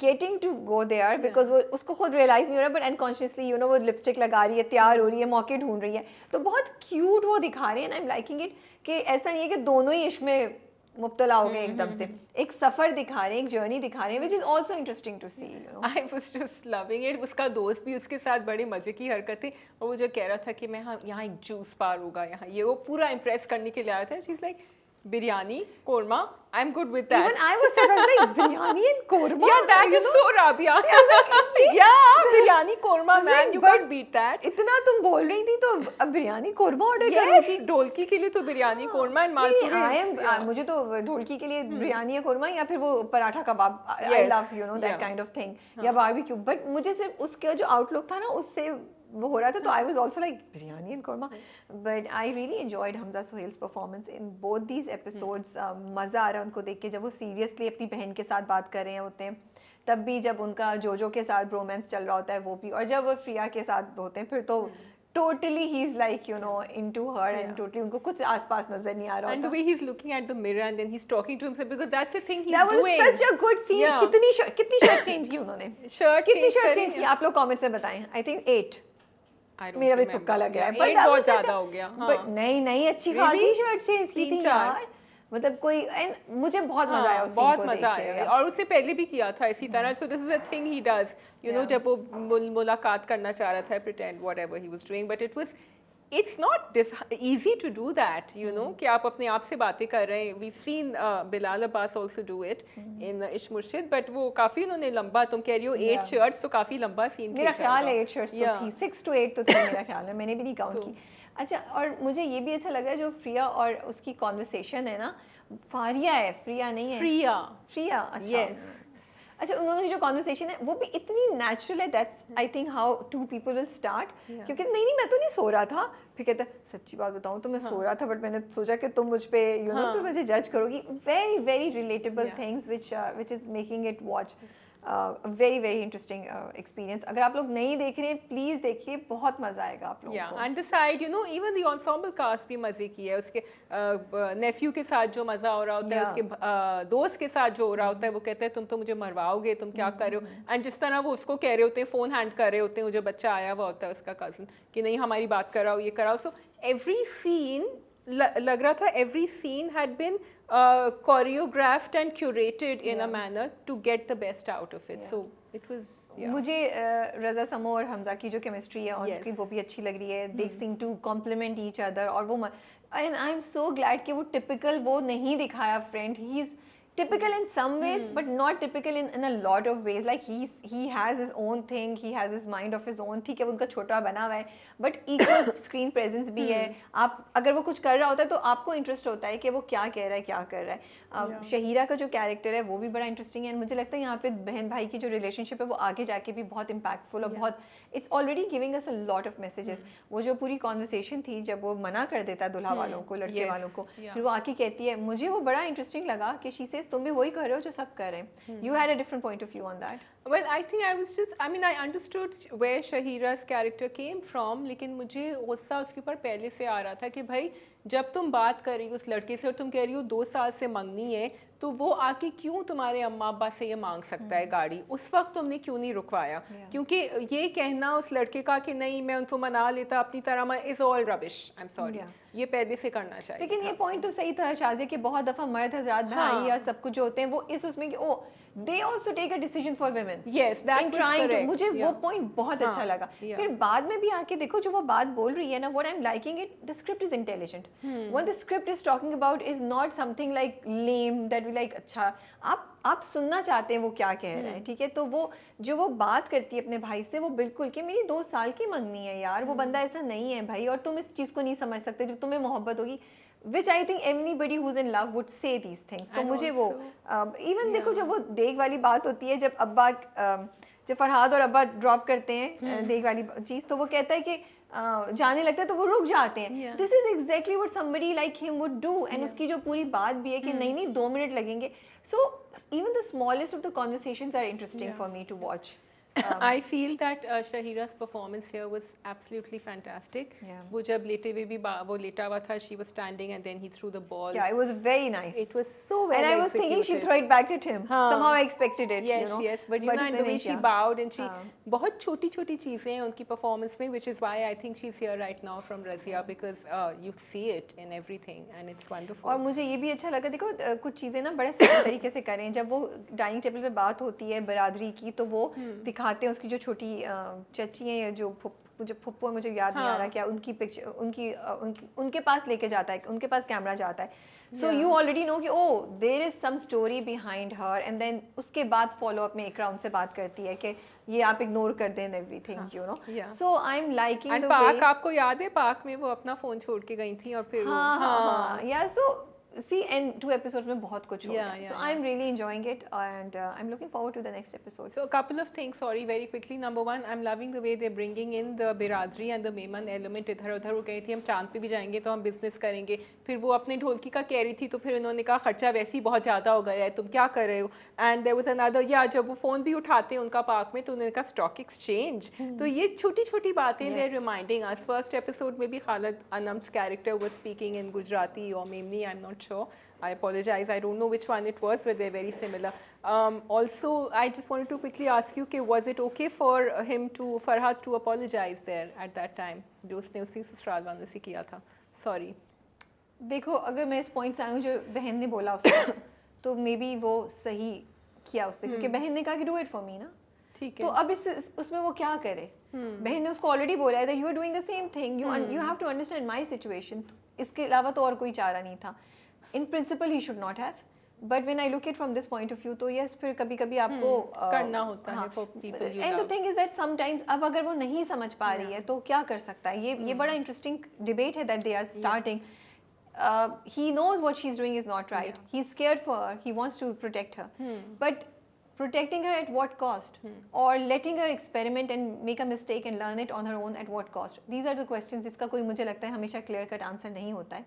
S1: getting to go there because वो उसको खुद realize नहीं हो रहा, but unconsciously वो लिपस्टिक लगा रही है, तैयार हो रही है, मौके ढूंढ रही है. तो बहुत क्यूट वो दिखा रहे हैं. I'm liking it कि ऐसा नहीं है कि दोनों ही इश्क में मुब्तला हो गए एकदम से. एक सफर दिखा रहे हैं, एक जर्नी दिखा रहे हैं, which is also interesting to see.
S2: I was just loving it. उसका दोस्त भी उसके साथ बड़े मजे की हरकत थी और वो जो कह रहा था कि मैं यहाँ एक जूस बार होगा, यहाँ ये वो पूरा इम्प्रेस करने के लिए आया था. She's like biryani, korma, I'm good with that.
S1: Even I was surprised, like biryani and korma.
S2: Yeah, that is so Rabia. Yeah, biryani, korma, man, you can't beat that.
S1: इतना तुम बोल रही थी तो अब बिरयानी कोरमा ऑर्डर
S2: करोगी? ढोलकी के लिए तो बिरयानी कोरमा एंड मालपुरे.
S1: मुझे तो ढोलकी के लिए बिरयानी या कोरमा या फिर वो पराठा कबाब. I love that kind of thing. या बारबेक्यू. बट मुझे सिर्फ उसका जो आउटलुक था ना उससे वो हो रहा था, तो I was also like biryani and korma. But I really enjoyed Hamza Sohail's performance in both these episodes. मज़ा आ रहा है उनको देख के, जब वो सीरियसली अपनी बहन के साथ बात कर रहे होते हैं तब भी, जब उनका जोजो के साथ रोमांस चल रहा होता है वो भी, और जब वो फ्रिया के साथ होते हैं फिर तो totally he's like into her and totally उनको कुछ आसपास नजर नहीं आ रहा.
S2: And the way he's looking at the mirror and then he's talking to himself, because that's the thing he's
S1: doing. That was such a good scene. कितनी shirt change की उन्होंने? कितनी शर्ट चेंज की आप लोग कमेंट्स में बताएं. I think 8. मेरा भी तुक्का लग रहा है,
S2: बट बहुत ज्यादा हो गया.
S1: बट नहीं अच्छी खासी शर्ट चेंज की थी यार. मतलब कोई, मुझे बहुत मजा आया.
S2: बहुत मजा आया. और उससे पहले भी किया था इसी तरह. So this is a thing he does, जब वो मुलाकात करना चाह रहा था, pretend whatever he was doing, but it was it's not easy to do that, कि आप अपने आप से बातें कर रहे हैं. We've seen Bilal Abbas also do it in Ishq Murshid, but वो काफी उन्होंने लंबा, तुम कह रही हो 8 shirts, तो काफी लंबा सीन.
S1: मेरा ख्याल है 8 shirts तो थी, 6 to 8 तो थी मेरा ख्याल है, मैंने भी नहीं काउंट की. अच्छा, और मुझे ये भी अच्छा लग रहा है जो फ्रिया और उसकी कॉन्वर्सेशन है ना, फारिया है, फ्रिया नहीं है. फ्रिया. अच्छा. अच्छा, उन्होंने जो कॉन्वर्सेशन है वो भी इतनी नेचुरल है. That's I think how to people will start. क्योंकि नहीं मैं तो नहीं सो रहा था. फिर कहता है सच्ची बात बताऊं तो मैं सो रहा था, बट मैंने सोचा कि तुम मुझ पे तो मुझे जज करोगी. Very very relatable things which is making it watch very very interesting experience. अगर आप लोग नहीं देख रहे हैं प्लीज देखिए, बहुत मजा आएगा आप लोगों को.
S2: And the side even the ensemble cast भी मजे की है. उसके नेफ्यू के साथ जो मजा हो रहा होता है, उसके दोस्त के साथ जो हो रहा होता है, वो कहते हैं तुम तो मुझे मरवाओगे, तुम क्या कर रहे हो. एंड जिस तरह वो उसको कह रहे होते हैं, फोन हैंड कर रहे होते हैं, वो जो बच्चा आया हुआ होता है उसका कजन, कि नहीं हमारी बात कराओ, ये कराओ. सो एवरी सीन लग रहा था, every scene had been choreographed and curated in a manner to get the best out of it. So it was.
S1: मुझे रज़ा समो और हमजा की जो केमिस्ट्री है ऑन स्क्रीन वो भी अच्छी लग रही है. They seem to complement each other. और वो and I am so glad कि वो टिपिकल वो नहीं दिखाया friend. He is typical in some ways but not typical in a lot of ways. Like he has his own thing, he has his mind of his own. ठीक है, वो उनका छोटा बना हुआ है but equal screen presence भी है. आप अगर वो कुछ कर रहा होता है तो आपको इंटरेस्ट होता है कि वो क्या कह रहा है, क्या कर रहा है. शहीरा का जो कैरेक्टर है वो भी बड़ा इंटरेस्टिंग है. मुझे लगता है यहाँ पे बहन भाई की जो रिलेशनशिप है वो आगे जाके भी बहुत इम्पैक्टफुल और बहुत it's already giving us a lot of messages. वो जो पूरी कॉन्वर्सेशन थी जब वो मना कर देता है दुल्हा वालों को, लड़के वालों को, फिर वो आके कहती है, मुझे वो बड़ा इंटरेस्टिंग लगा कि शी सेज तुम भी वही कर रहे हो जो सब कर रहे हैं. You had a different point of view on that.
S2: Well, I think I understood where Shahira's character came from, लेकिन मुझे गुस्सा उसके ऊपर पहले से आ रहा था कि भाई जब तुम बात कर रही हो उस लड़के से और तुम कह रही हो 2 साल से मंगनी है, तो वो आके क्यों तुम्हारे अम्मा अब्बा से ये मांग सकता है गाड़ी? उस वक्त तुमने क्यों नहीं रुकवाया? क्योंकि ये कहना उस लड़के का कि नहीं मैं उनको मना लेता अपनी तरह, is all rubbish. I am sorry, ये पहले से करना चाहिए।
S1: लेकिन ये पॉइंट तो सही था शाज़िया कि बहुत दफा मर्द हजरात भाई या सब कुछ जो होते हैं वो इस उसमें कि oh they also take a decision for women,
S2: Yes, that
S1: in
S2: was
S1: trying to,
S2: correct.
S1: मुझे वो
S2: Yeah.
S1: पॉइंट बहुत अच्छा लगा। फिर बाद में भी आके देखो जो वो बात बोल रही है ना, what I am liking it, the script is intelligent, what the script is talking about is not something like lame that we like, अच्छा आप सुनना चाहते हैं वो क्या कह रहे हैं, ठीक है? तो वो जो वो बात करती है अपने भाई से, वो बिल्कुल कि मेरी 2 साल की मंगनी है यार, वो बंदा ऐसा नहीं है भाई, और तुम इस चीज़ को नहीं समझ सकते, जब तुम्हें मोहब्बत होगी, which I think anybody who's in love would say these things. So
S2: And
S1: मुझे
S2: also,
S1: वो even देखो जब वो देग वाली बात होती है, जब अब्बा जब फरहाद और अब्बा ड्रॉप करते हैं देग वाली चीज़, तो वो कहता है कि जाने लगता है तो वो रुक जाते हैं। This is exactly what somebody like him would do, and उसकी जो पूरी बात भी है कि नहीं नहीं 2 मिनट लगेंगे। So even the smallest of the conversations are interesting for me to watch.
S2: I feel that Shahira's performance here was absolutely fantastic.
S1: Yeah.
S2: वो जब लेटे हुए भी वो लेटा हुआ था, she was standing and then he threw the ball.
S1: Yeah, it was very nice.
S2: It was so well
S1: And I was thinking she'd throw it back at him. Somehow I expected it.
S2: Yes,
S1: you know?
S2: yes, but you know, and the way she bowed and she, बहुत छोटी-छोटी चीजें हैं उनकी performance में, which is why I think she's here right now from Razia, because you see it in everything and it's wonderful.
S1: और मुझे ये भी अच्छा लगा, देखो कुछ चीज़ें ना बड़े सही तरीके से करें। जब वो डाइनिंग टेबल पे बात होती है बरादरी की, तो वो दिखाते हैं उसकी जो छोटी चची है या जो मुझे फुप्पो है, मुझे याद नहीं आ रहा क्या, उनकी पिक्चर उनके पास लेके जाता है, उनके पास कैमरा जाता है। सो यू ऑलरेडी नो कि oh there is some story behind her, and then उसके बाद फॉलो अप में इकरा उनसे बात करती है कि ये आप इग्नोर कर दें everything, you know. So I am liking the way.
S2: पाक, आपको याद है पाक में वो अपना फोन छोड़ के गई थी और फिर
S1: हाँ या सो see, and 2 episodes में बहुत कुछ हो गया, so I'm really enjoying it and I'm looking forward to the next episode.
S2: So a couple of things, sorry, very quickly. Number one, I'm loving the way they're bringing in the बिरादरी and the Memon element. इधर उधर वो कही थी हम चांद पे भी जाएंगे तो हम बिजनेस करेंगे, फिर वो अपने ढोलकी का कह रही थी, तो फिर उन्होंने कहा खर्चा वैसे ही बहुत ज़्यादा हो गया है, तुम क्या कर रहे हो? एंड देयर वाज अनदर, या जब वो फ़ोन भी उठाते हैं उनका पार्क में, तो उन्होंने कहा स्टॉक एक्सचेंज। तो ये छोटी छोटी बातें they're reminding us. First episode में भी Khalid Anam's character was speaking in Gujarati or Memni, I'm not sure. I apologize, I don't know which one it was, but they're very similar. Also, I just wanted to quickly ask you, was it okay for Farhad to apologize there at that time, जो उसने उसी ससुराल वालों से किया था? Sorry.
S1: देखो अगर मैं इस पॉइंट से आऊँ जो बहन ने बोला उसको तो मे बी वो सही किया उसने, क्योंकि बहन ने कहा कि डू इट फॉर मी ना,
S2: ठीक है।
S1: तो अब उसमें वो क्या करे? बहन ने उसको ऑलरेडी बोला है you are doing the same thing, you have to understand my situation. इसके अलावा तो और कोई चारा नहीं था। In principle he should not have, but when I look it from this point of view तो यस, फिर कभी कभी आपको
S2: करना होता है for people you love.
S1: And the thing is that sometimes अब अगर वो नहीं समझ पा रही है तो क्या कर सकता है? ये बड़ा इंटरेस्टिंग डिबेट है that they are starting. He knows what she's doing is not right. He's scared for her. He wants to protect her. But protecting her at what cost? Or letting her experiment and make a mistake and learn it on her own at what cost? These are the questions जिसका कोई मुझे लगता है हमेशा clear cut answer नहीं होता है.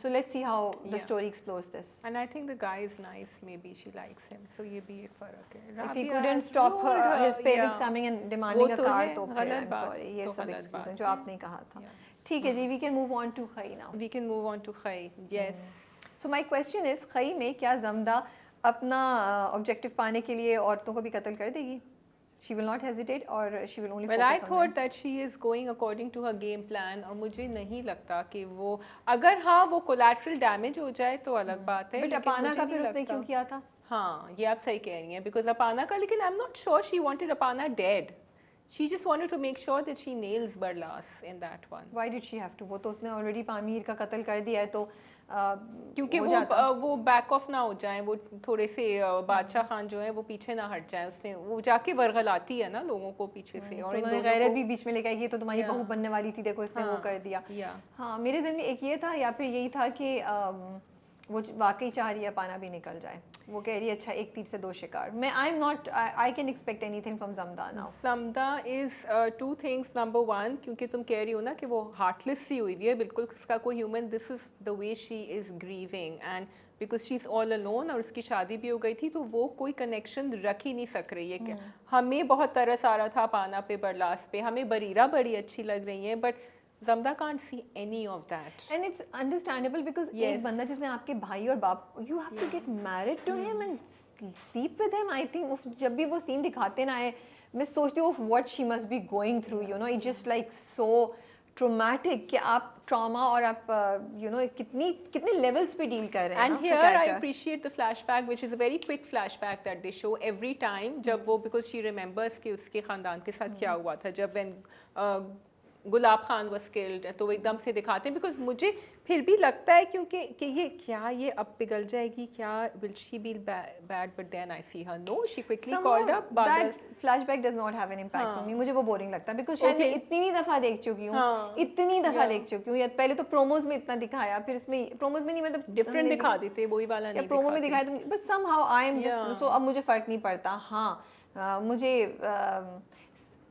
S1: So let's see how the story explores this.
S2: And I think the guy is nice. Maybe she likes him. So ये भी एक फर्क है.
S1: If he couldn't stop his parents coming and demanding a car, तो फिर I'm sorry, ये सब excuses हैं जो आपने कहा था. ठीक है जी, we can move on to Khayi now.
S2: We can move on to Khayi. Yes.
S1: So my question is, Khayi में क्या ज़मदा अपना ऑब्जेक्टिव पाने के लिए औरतों को भी कत्ल कर देगी? She will not hesitate or she will only focus on
S2: Well, I thought that she is going according to her game plan, और मुझे नहीं लगता कि वो अगर हाँ वो collateral damage हो जाए तो अलग बात है।
S1: But अपाना का फिर उसने क्यों किया था?
S2: हाँ ये आप सही कह रही हैं, because अपाना का, लेकिन I'm not sure she wanted अपाना dead. She just wanted to make sure that she nails Barlas in that one.
S1: Why did she have to? वो तो उसने already पामीर का कत्ल कर दिया है, तो
S2: क्योंकि वो बैक ऑफ ना हो जाए, वो थोड़े से बादशाह खान जो है वो पीछे ना हट जाए। उसने वो जाके वरगलाती है ना लोगों को पीछे से, और
S1: तो गैरत भी बीच में लेके आई, ये तो तुम्हारी बहू बनने वाली थी, देखो इसने वो कर दिया। हाँ मेरे दिल में एक ये था, या फिर यही था कि वो वाकई चाह रही है पाना भी निकल जाए। वो कह रही है अच्छा एक तीर से 2 शिकार। मैं I can expect anything from Zamda now.
S2: Zamda is 2 things. Number 1, क्योंकि तुम कह रही हो ना कि वो हार्टलेस सी हुई है, बिल्कुल उसका कोई human, this is the way she is grieving, and because she is all alone, और उसकी शादी भी हो गई थी, तो वो कोई कनेक्शन रख ही नहीं सक रही है। हमें बहुत तरस आ रहा था पाना पे, बरलास पे, हमें बरीरा बड़ी अच्छी लग रही है, but Zamda can't see any of that.
S1: And it's understandable because
S2: Yes.
S1: एक बंदा जिसने आपके भाई और बाप, you have to get married to him and sleep with him. I think जब भी वो सीन दिखाते ना है, मैं सोचती हूँ what she must be going through, you know, it's just like so traumatic कि आप trauma और आप you know कितने levels पे deal कर रहे हैं
S2: And
S1: ना उसका
S2: here I
S1: character.
S2: appreciate the flashback, which is a very quick flashback that they show every time. जब वो because she remembers कि उसके खानदान के साथ क्या हुआ था जब when gulab Khan was killed, तो वो एकदम से दिखाते हैं because मुझे फिर भी लगता है क्योंकि कि ये अब पिघल जाएगी क्या, will she be bad, but then I see her no, she quickly
S1: Somehow
S2: called up Badal.
S1: that flashback does not have an impact
S2: हाँ.
S1: for me. मुझे वो boring लगता है because शायद मैं
S2: Okay.
S1: इतनी दफ़ा देख चुकी हूँ,
S2: हाँ.
S1: इतनी दफ़ा
S2: Yeah.
S1: देख चुकी हूँ. या पहले तो promos में इतना दिखाया, फिर इसमें promos में नहीं मतलब
S2: Different दिखा देते, वही वाला
S1: या
S2: नहीं
S1: promo में
S2: दिखाते.
S1: दिखाया तो but somehow I am just
S2: Yeah.
S1: so अब मुझे फ़र्क नहीं पड़ता. हाँ मुझे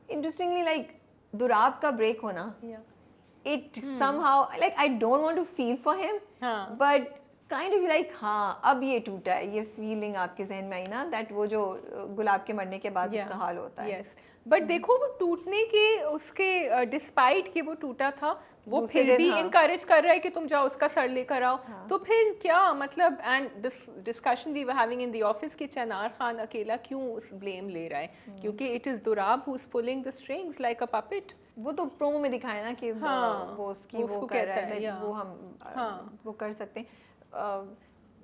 S1: interestingly like दुराब का break होना,
S2: Yeah.
S1: it somehow like I don't want to feel for him,
S2: हाँ.
S1: but kind of like हाँ अब ये टूटा है, ये feeling आपके जहन में आई ना that वो जो गुलाब के मरने के बाद उसका हाल होता है.
S2: Yes. बट देखो वो टूटने के उसके डिस्पाइट कि वो टूटा था वो
S1: दूसरे
S2: फिर
S1: दिन,
S2: भी
S1: हाँ.
S2: इनकरेज कर रहा है कि तुम जाओ उसका सर लेकर आओ. तो फिर क्या मतलब and this discussion we were having in the office कि चनार खान अकेला क्यों उस ब्लेम ले रहा है क्योंकि it is Durab who is pulling the strings like a puppet.
S1: वो तो प्रोमो में दिखाया ना कि
S2: हाँ,
S1: वो उसकी
S2: वो
S1: वो
S2: उसको
S1: कर रहा
S2: कहता
S1: है
S2: है,
S1: like
S2: yeah.
S1: वो हम
S2: हाँ.
S1: वो कर सकते हैं.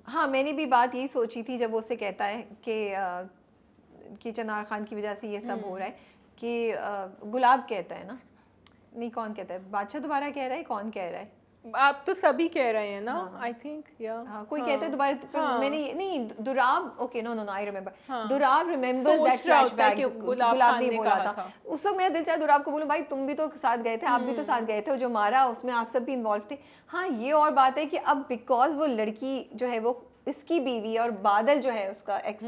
S1: हाँ मैंने भी बात यही सोची थी जब वो उससे कहता है कि चनार खान की वजह से ये सब हो रहा है कि गुलाब कहता है ना, नहीं कौन कहता है, बादशाह दोबारा कह रहा है, कौन कह रहा है,
S2: आप तो सभी कह रहे हैं ना आई थिंक या
S1: कोई कहता है दोबारा.
S2: हाँ.
S1: मैंने नहीं Dorab okay no I remember
S2: हाँ.
S1: दुराब रिमेंबर्स
S2: सोच
S1: दैट
S2: रहा होता है
S1: फ्लैशबैक
S2: कि गुलाब खान
S1: ने
S2: ने
S1: बोला
S2: कहा
S1: था.
S2: था.
S1: उस वक्त मेरा दिल चाहा दुराब को बोलूं भाई तुम भी तो साथ गए थे, आप भी तो साथ गए थे, जो मारा उसमें आप सब भी इन्वॉल्व थे. हाँ ये और बात है कि अब बिकॉज वो लड़की जो है वो इसकी बीवी और बादल जो है उसका एक्स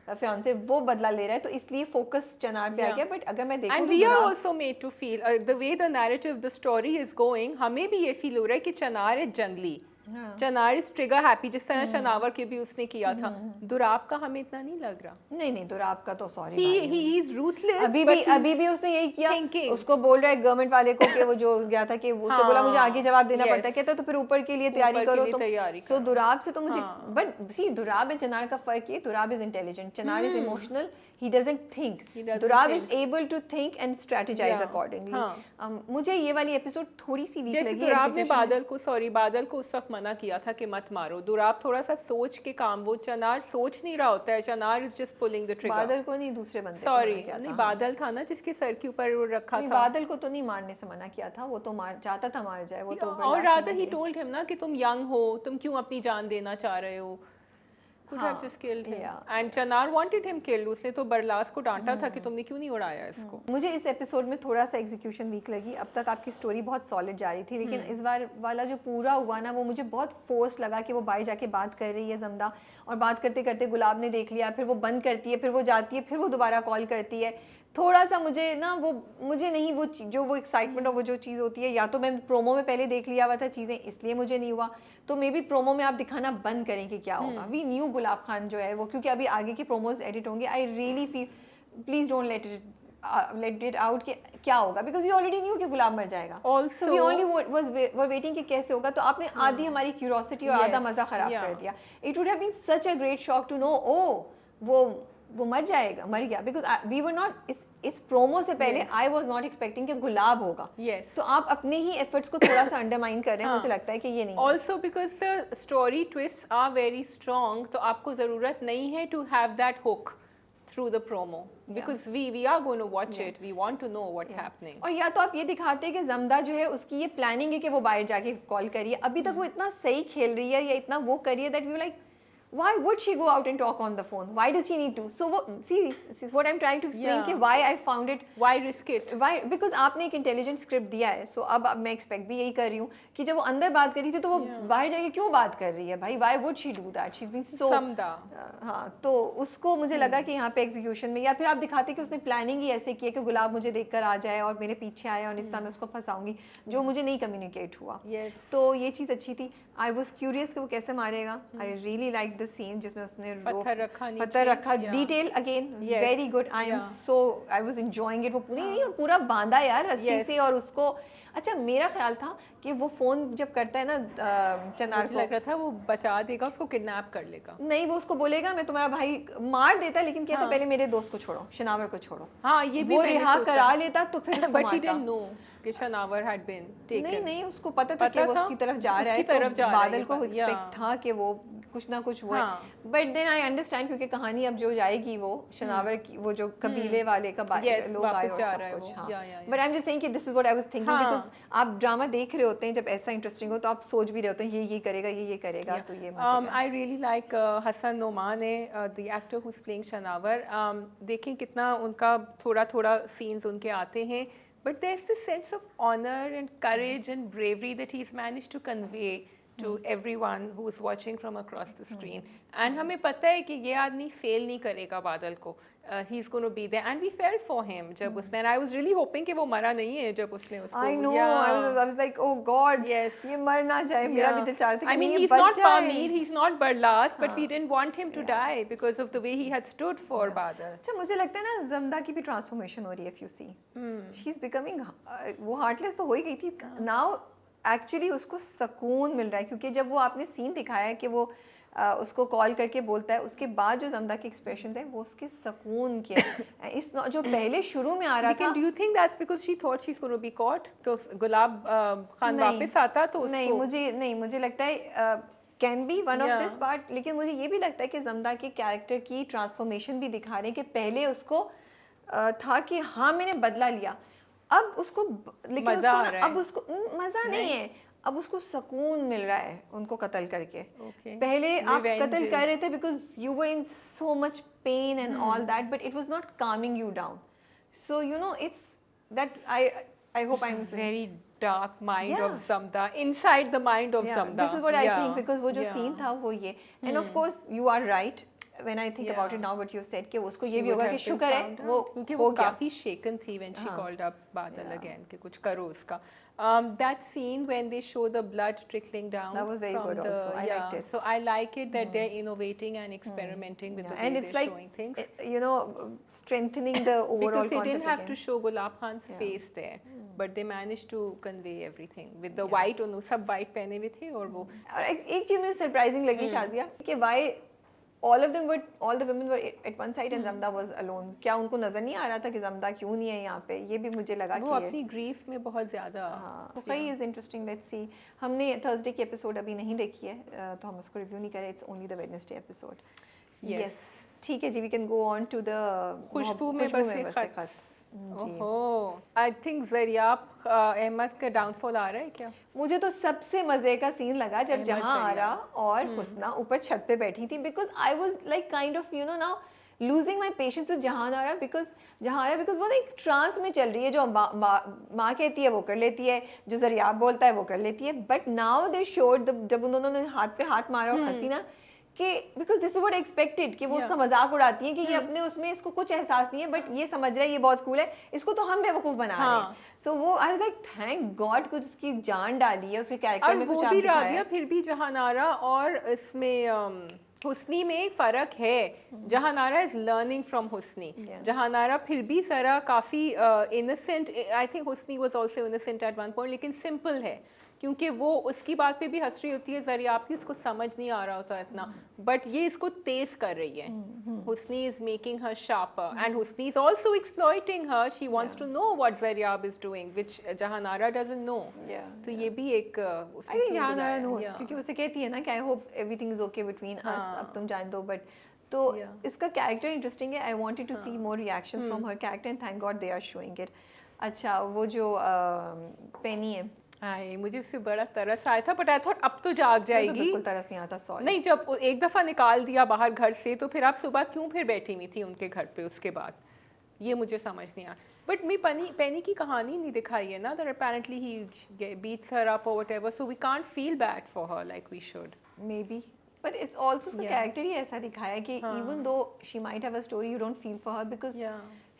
S1: फियांसे वो बदला ले रहा है तो इसलिए फोकस चनार पे आ गया. बट अगर मैं देखूं
S2: And
S1: तो
S2: we are
S1: Dorab
S2: also made to feel the way the narrative, the story is going, हमें भी ये फील हो रहा है कि चनार है जंगली, चनार इज ट्रिगर हैप्पी जिस तरह शनावर के भी उसने किया था. दुराब का हमें इतना नहीं लग रहा.
S1: नहीं दुराब का तो सॉरी
S2: He is ruthless.
S1: अभी भी उसने यही किया.
S2: thinking.
S1: उसको बोल रहा है गवर्नमेंट वाले को कि वो जो गया था कि उसको बोला मुझे आगे जवाब देना
S2: yes.
S1: पड़ता है, कहता तो फिर ऊपर के लिए तैयारी
S2: ऊपर के
S1: करो
S2: लिए
S1: तुम.
S2: तैयारी
S1: सो
S2: करो.
S1: दुराब से तो मुझे बट सी दुराब एंड चनार का फर्क ये, दुराब इज इंटेलिजेंट, चनार is emotional, he doesn't think. Dorab is able to think and strategize accordingly. मुझे ये वाली एपिसोड थोड़ी सी वीक
S2: जैसे
S1: लगी.
S2: दुराब ने बादल को उस वक्त मना किया था कि मत मारो. दुराब थोड़ा सा सोच के काम, वो चनार सोच नहीं रहा होता है, चनार is just pulling the trigger.
S1: बादल को नहीं दूसरे बंदे
S2: सॉरी नहीं बादल था ना जिसके सर के ऊपर वो रखा था.
S1: बादल को तो नहीं मारने से मना किया था, वो तो मार चाहता था मार जाए वो तो.
S2: और रादर ही टोल्ड हिम ना कि तुम यंग हो, तुम क्यों अपनी जान देना चाह रहे हो. could have just killed him. And Chanar wanted him killed. उसने तो बरलास को डांटा था कि तुमने क्यों नहीं उड़ाया इसको.
S1: मुझे इस एपिसोड में थोड़ा सा एग्जीक्यूशन वीक लगी. अब तक आपकी स्टोरी बहुत सॉलिड जा रही थी, लेकिन इस बार वाला जो पूरा हुआ ना वो मुझे बहुत फोर्स लगा कि वो बाहर जाके बात कर रही है जमदा, और बात करते करते गुलाब ने देख लिया, फिर वो बंद करती है, फिर वो जाती है, फिर वो दोबारा कॉल करती है. थोड़ा सा मुझे ना वो मुझे नहीं वो जो वो एक्साइटमेंट और वो जो चीज़ होती है, या तो मैं प्रोमो में पहले देख लिया हुआ था चीज़ें इसलिए मुझे नहीं हुआ, तो मे बी प्रोमो में आप दिखाना बंद करें कि क्या होगा. वी न्यू गुलाब खान जो है वो, क्योंकि अभी आगे के प्रोमोज एडिट होंगे. I really feel please don't let it out कि क्या होगा, बिकॉज यू ऑलरेडी न्यू कि गुलाब मर जाएगा.
S2: Also,
S1: we only were waiting कि कैसे होगा. तो आपने आधी हमारी क्यूरियोसिटी और आधा मजा खराब कर दिया. It would have been such a great shock to know वो मर जाएगा, मर गया, बिकॉज वी वर नॉट इस प्रोमो से पहले आई वॉज नॉट एक्सपेक्टिंग कि गुलाब होगा. तो आप अपने ही एफर्ट्स को थोड़ा सा अंडरमाइन कर रहे हैं. मुझे लगता है कि ये नहीं.
S2: Also because the story twist are very strong, तो आपको जरूरत नहीं है to have that hook through the promo, because we are going to watch it, we want to know what's happening.
S1: और या तो आप ये दिखाते हैं कि जमदा जो है उसकी ये प्लानिंग है कि वो बाहर जाके कॉल करिए. अभी तक वो इतना सही खेल रही है या इतना वो करिए that we like why would she go out and talk on the phone? Why does she need to? So see what I'm trying to explain कि why I found it,
S2: why risk it?
S1: Why? Because आपने एक intelligent script दिया है. सो अब मैं expect भी यही कर रही हूँ कि जब वो अंदर बात कर रही थी तो वो बाहर जाके क्यों बात कर रही है भाई. Why would she do that? She's been so
S2: समदा.
S1: हाँ, तो उसको मुझे लगा कि यहाँ पे एग्जीक्यूशन में, या फिर आप दिखाते कि उसने प्लानिंग ही ऐसे की है कि गुलाब मुझे देखकर आ जाए और मेरे पीछे आए और इस तरह मैं उसको फंसाऊंगी, जो मुझे नहीं कम्युनिकेट हुआ. तो ये चीज़ अच्छी थी. आई वॉज क्यूरियस कि वो कैसे मारेगा. I really like the scene जिसमें उसने पत्थर रखा. Detail again very good. I am so I was enjoying it. वो पूरा बांधा यार रस्सी से, और उसको अच्छा मेरा ख्याल था कि वो फ़ोन जब करता है ना चनार
S2: मुझे
S1: को,
S2: लग रहा था वो बचा देगा, उसको किडनैप कर लेगा।
S1: नहीं वो उसको बोलेगा मैं तुम्हारा भाई, मार देता लेकिन कहता
S2: हाँ।
S1: पहले मेरे दोस्त को छोड़ो, शनावर को छोड़ो।
S2: हाँ, ये भी
S1: वो
S2: मैंने
S1: रिहा
S2: सोचा।
S1: करा लेता तो फिर उसको
S2: बट ही
S1: मारता।
S2: डिडंट नो कि शनावर हैड बीन
S1: नहीं
S2: टेकन।
S1: नहीं उसको पता था कि
S2: पता
S1: वो
S2: था
S1: उसकी तरफ जा रहा है,
S2: उसकी तरफ
S1: तो
S2: जा रहा है
S1: बादल
S2: ये
S1: को
S2: बात, या
S1: एक्सपेक्ट था कि वो कुछ ना कुछ वो है।
S2: हाँ
S1: बट देन आई अंडरस्टैंड क्योंकि कहानी अब जो जाएगी वो शनावर की, वो जो कबीले वाले का
S2: यस
S1: लोग आए
S2: वापस
S1: और
S2: जा
S1: सब
S2: रहा है
S1: कुछ।
S2: वो,
S1: हाँ
S2: या
S1: but I am just saying कि this is what I was thinking, because
S2: हाँ
S1: आप ड्रामा देख रहे होते हैं जब ऐसा इंटरेस्टिंग हो तो आप सोच भी रहे होते हैं ये करेगा ये करेगा, तो ये मजे का है।
S2: I really like Hassan Noman, the actor who's playing Shanavar. देखें कितना उनका थोड़ा थोड़ा scenes उनके आते हैं, but there's this sense of honor and courage and bravery that he's managed to convey to everyone who's watching from across the screen. And हमें पता है कि ये आदमी fail नहीं करेगा बादल को. He's going to be there, and we felt for him जब उसने, and I was really hoping कि वो मरा नहीं है जब उसने उसको,
S1: I know,
S2: yeah.
S1: I was like, oh God,
S2: Yes.
S1: ये मर ना जाए, मेरा भी दिल चाह रहा था
S2: I
S1: कि
S2: mean,
S1: नहीं ये
S2: he's
S1: बच
S2: not
S1: जाए।
S2: Pamir, he's not Barlas, but we didn't want him to die because of the way he had stood for Badal.
S1: अच्छा मुझे लगता है ना जमदा की भी ट्रांसफॉर्मेशन हो रही है, if you see she is becoming, वो हार्टलेस तो हो ही गई थी, नाउ एक्चुअली उसको सुकून मिल रहा है, क्योंकि जब वो आपने सीन दिखाया है कि वो उसको कॉल करके बोलता है, उसके बाद जो जमदा के एक्सप्रेशंस हैं वो उसके सुकून के हैं। इस जो पहले शुरू में आ रहा था,
S2: Lekin, do you think that's because she thought she's going to be caught? तो गुलाब खान
S1: नहीं,
S2: वापस आता तो उसको
S1: नहीं मुझे लगता है can be one of
S2: Yeah.
S1: This part, लेकिन मुझे ये भी लगता है कि जमदा के कैरेक्टर की ट्रांसफॉर्मेशन भी दिखा रहे हैं कि पहले उसको था कि हाँ मैंने बदला लिया, अब उसको लेकिन
S2: मजा
S1: उसको
S2: आ
S1: ना,
S2: रहा है।
S1: अब उसको मज़ा नहीं है, अब उसको सुकून मिल रहा है उनको कत्ल करके।
S2: Okay.
S1: पहले आप
S2: Revenge
S1: कत्ल कर रहे
S2: is-
S1: थे because you were in so much pain and all that, but it was not Kameng you down, so you know it's that I hope I am
S2: very dark mind
S1: Yeah.
S2: of Zamda, inside the mind of
S1: Yeah,
S2: Zamda.
S1: this is what I
S2: Yeah.
S1: think, because वो जो
S2: Yeah.
S1: scene था वो ये, and of course you are right when I think about it
S2: Yeah.
S1: now, what you said कि उसको
S2: She
S1: ये भी
S2: would
S1: होगा
S2: have
S1: कि
S2: been
S1: शुक्र है
S2: found
S1: वो
S2: out, क्योंकि
S1: हो
S2: वो
S1: गया।
S2: काफी shaken थी when she
S1: हाँ.
S2: called up Badal
S1: Yeah.
S2: again कि कुछ करो उसका. That scene when they show the blood trickling down,
S1: That was very
S2: from
S1: good
S2: the,
S1: also. I liked it.
S2: So I like it that they're innovating and experimenting with
S1: Yeah,
S2: the way
S1: and it's
S2: they're
S1: like
S2: showing things.
S1: you know strengthening the overall
S2: Because they
S1: concept
S2: didn't have
S1: again.
S2: to show Gulab Khan's
S1: Yeah.
S2: face there, but they managed to convey everything with the white, उन्होंने सब white पहने हुए थे और वो
S1: और एक चीज मुझे सरप्राइजिंग लगी शाजिया कि why all of them were, all the women were at one side and Zamda was alone. क्या उनको नजर नहीं आ रहा था कि Zamda क्यों नहीं है यहाँ पे? ये भी मुझे लगा
S2: वो
S1: कि ये
S2: अपनी grief में बहुत ज़्यादा
S1: हाँ, तो कई इज इंटरेस्टिंग, लेट्स सी। हमने थर्सडे की एपिसोड अभी नहीं देखी है तो हम उसको रिव्यू नहीं करें, it's only the Wednesday episode.
S2: Yes.
S1: ठीक है जी, we can go on to the
S2: Khushbu Mein Base खत। ओहो, आई थिंक जरियाब अहमद का डाउनफॉल आ रहा है क्या?
S1: मुझे तो सबसे मजे का सीन लगा जब
S2: अहमद
S1: जहां
S2: जरिया।
S1: आरा और हुस्ना ऊपर छत पे बैठी थी, because I was like kind of you know now losing my patience with जहां आरा, बिकॉज वो एक ट्रांस में चल रही है, जो माँ कहती है वो कर लेती है, जो जरियाब बोलता है वो कर लेती है, बट नाउ दे शोड जब उन्होंने हाथ पे हाथ मारा और हंसी ना कि because this is what expected कि वो उसका मजाक उड़ाती है कि ये अपने उसमें इसको कुछ एहसास नहीं है, बट ये समझ रहा है ये बहुत कूल है, इसको तो हम बेवकूफ बना रहे हैं। सो वो आई वाज लाइक थैंक गॉड कुछ उसकी जान डाली है उसके कैरेक्टर में, कुछ
S2: और वो भी राबिया फिर भी जहानारा और इसमें हुस्नी में एक फ़र्क है। Jahanara is learning from Husni, Jahanara फिर भी ज़रा काफ़ी innocent, I think Husni was also innocent at one point, लेकिन सिंपल है क्योंकि वो उसकी बात पे भी हंस रही होती है, जरियाब की उसको समझ नहीं आ रहा होता इतना, बट ये इसको तेज कर रही है। Husni is making her sharper and Husni is also exploiting her, she wants to know what Zariyab is doing which Jahanara doesn't know. तो ये भी एक
S1: आई थिंक जहानारा नोस, क्योंकि उसे कहती है ना कि I hope everything is okay between us, अब तुम जान दो, बट तो इसका कैरेक्टर इंटरेस्टिंग है। I wanted to see more reactions from her character and thank God they are showing it. अच्छा वो जो पेनी है,
S2: हाय मुझे उससे बड़ा तरस आया था, बट आई थॉट अब तो जाग जाएगी।
S1: बिल्कुल तरस नहीं आता, सॉरी।
S2: नहीं, जब एक दफ़ा निकाल दिया बाहर घर से तो फिर आप सुबह क्यों फिर बैठी हुई थी उनके घर पे उसके बाद, ये मुझे समझ नहीं आया। बट मी पेनी की कहानी नहीं दिखाई है ना, that apparently he beats her up और whatever, so we can't feel bad for her like we should
S1: maybe, but it's also उसका कैरेक्टर ही ऐसा दिखाया है कि even though she might have a story, you don't feel for her because